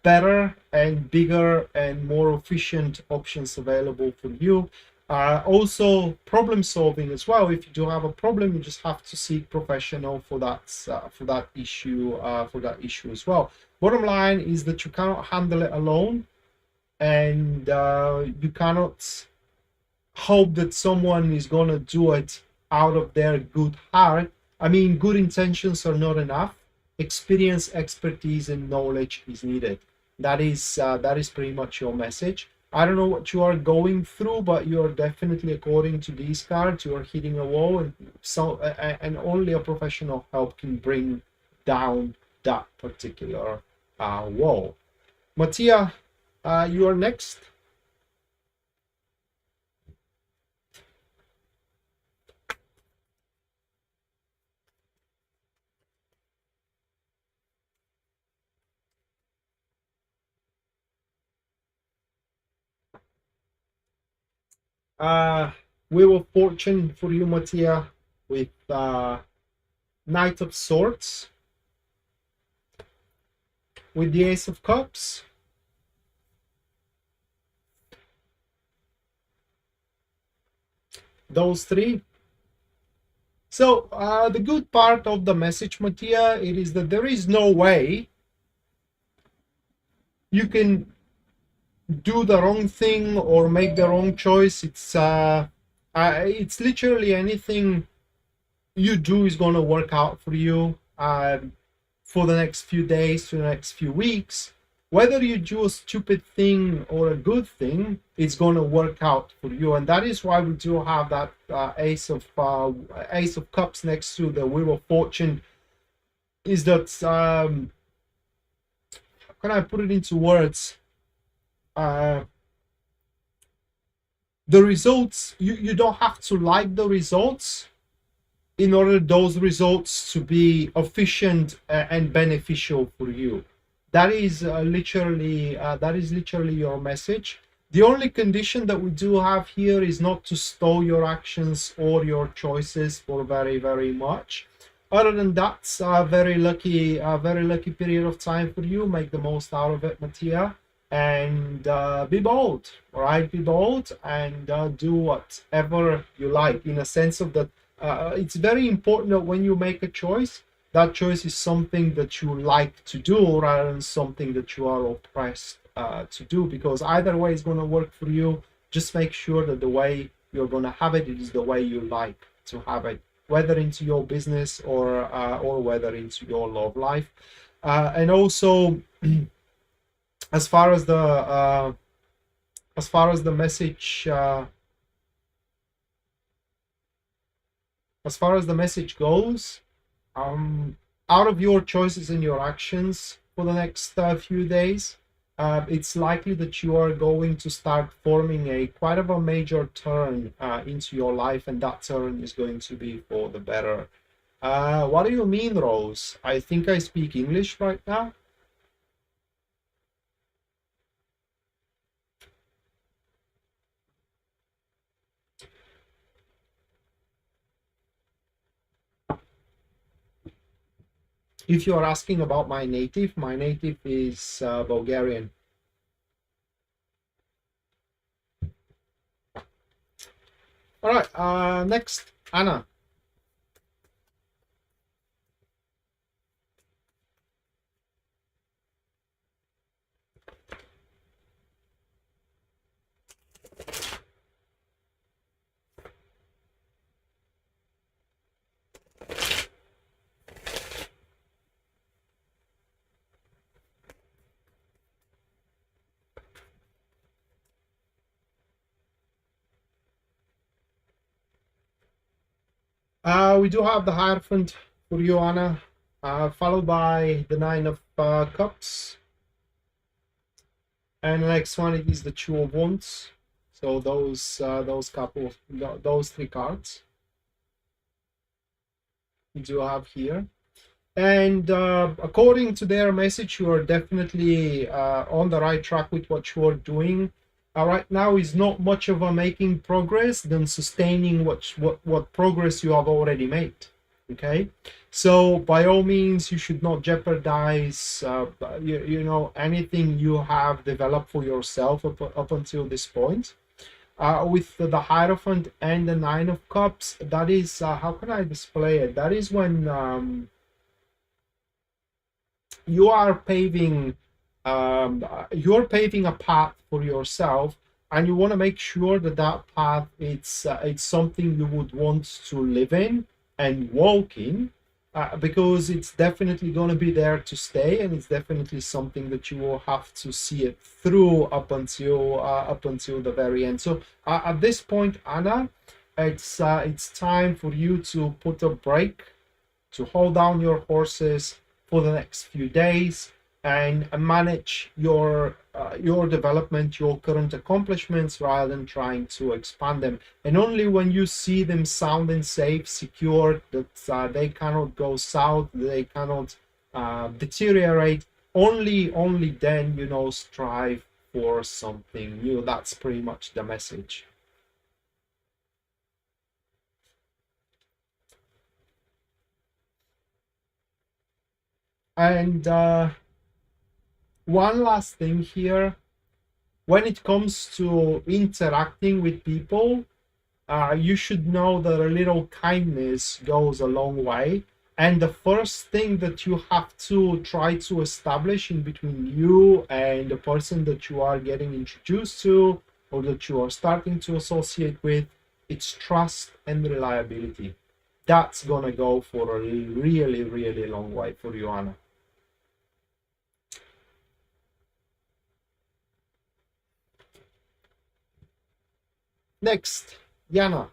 better and bigger and more efficient options available for you. Also problem solving as well. If you do have a problem, you just have to seek professional for that issue as well. Bottom line is that you cannot handle it alone, and you cannot hope that someone is going to do it out of their good heart. I mean, good intentions are not enough. Experience, expertise, and knowledge is needed. That is pretty much your message. I don't know what you are going through, but you're definitely, according to these cards, you are hitting a wall, and only a professional help can bring down that particular wall. Mattia, you are next. Wheel of Fortune for you, Mattia, with Knight of Swords, with the Ace of Cups, those three. So the good part of the message, Mattia, it is that there is no way you can do the wrong thing or make the wrong choice. It's literally anything you do is going to work out for you for the next few days, for the next few weeks. Whether you do a stupid thing or a good thing, it's going to work out for you. And that is why we do have that Ace of Cups next to the Wheel of Fortune. Is that how can I put it into words? The results, you don't have to like the results in order those results to be efficient and beneficial for you. That is literally your message. The only condition that we do have here is not to stall your actions or your choices for very, very much. Other than that, a very lucky period of time for you. Make the most out of it, Mattia. And be bold, all right? Be bold and do whatever you like, in a sense of that it's very important that when you make a choice, that choice is something that you like to do rather than something that you are oppressed to do, because either way is going to work for you. Just make sure that the way you're going to have it, it is the way you like to have it, whether into your business or whether into your love life. And also, as far as the message goes, out of your choices and your actions for the next few days, it's likely that you are going to start forming a quite of a major turn into your life, and that turn is going to be for the better. What do you mean, Rose? I think I speak English right now. If you are asking about my native is Bulgarian. All right, next, Anna. We do have the Hierophant for you, Anna, followed by the Nine of Cups. And the next one, it is the Two of Wands. So those three cards you do have here. And according to their message, you are definitely on the right track with what you are doing. Right now is not much of a making progress than sustaining what progress you have already made. Okay, so by all means, you should not jeopardize you know, anything you have developed for yourself up until this point. With the Hierophant and the Nine of Cups, that is how can I display it? That is when you are paving you're paving a path for yourself, and you want to make sure that that path it's something you would want to live in and walk in, because it's definitely going to be there to stay, and it's definitely something that you will have to see it through up until the very end. So at this point, Anna, it's time for you to put a break, to hold down your horses for the next few days, and manage your development, your current accomplishments, rather than trying to expand them. And only when you see them sound and safe, secure, that they cannot go south, they cannot deteriorate, only then, you know, strive for something new. That's pretty much the message. And one last thing here, when it comes to interacting with people, you should know that a little kindness goes a long way. And the first thing that you have to try to establish in between you and the person that you are getting introduced to, or that you are starting to associate with, it's trust and reliability. That's gonna go for a really, really long way for you, Anna. Next, Yana.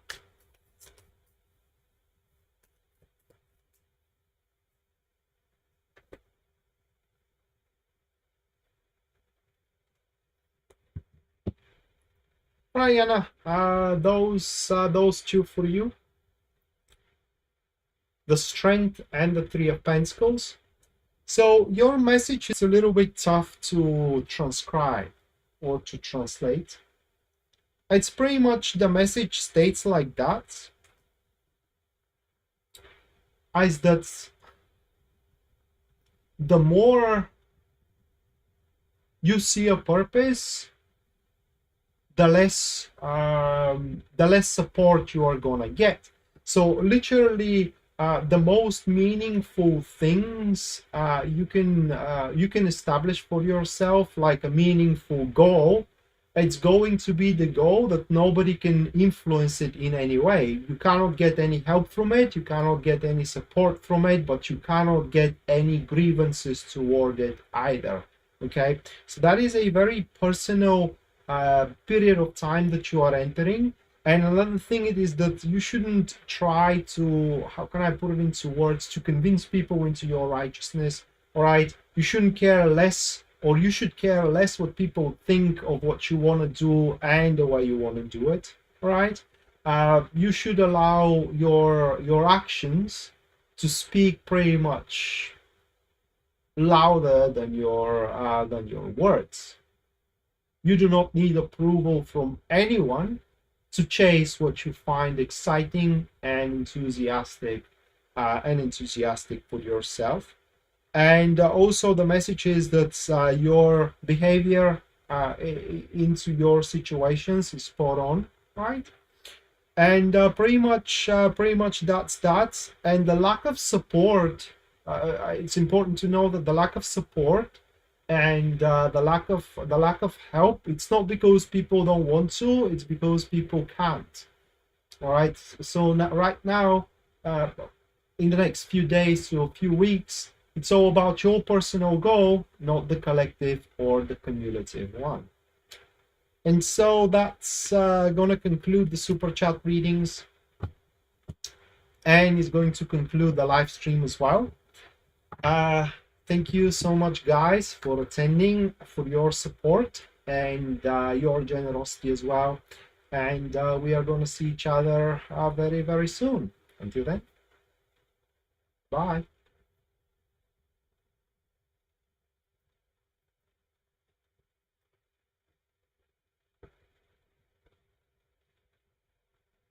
Right, Yana. Those two for you. The Strength and the Three of Pentacles. So your message is a little bit tough to transcribe or to translate. It's pretty much the message states like that, as that the more you see a purpose, the less support you are gonna get. So literally, the most meaningful things you can establish for yourself, like a meaningful goal, it's going to be the goal that nobody can influence it in any way. You cannot get any help from it, you cannot get any support from it, but you cannot get any grievances toward it either. Okay, so that is a very personal period of time that you are entering, And another thing it is that you shouldn't try to, how can I put it into words, to convince people into your righteousness. All right, you shouldn't care less, or you should care less what people think of what you want to do and the way you want to do it. All right, you should allow your actions to speak pretty much louder than your words. You do not need approval from anyone to chase what you find exciting and enthusiastic for yourself. And also the message is that your behavior into your situations is spot on, right? And pretty much that's that. And the lack of support, it's important to know that the lack of support and the lack of help, it's not because people don't want to, it's because people can't. All right, so right now, in the next few days to a few weeks, it's all about your personal goal, not the collective or the cumulative one. And so that's gonna conclude the super chat readings, and is going to conclude the live stream as well. Thank you so much, guys, for attending, for your support and your generosity as well. And we are going to see each other very, very soon. Until then, bye.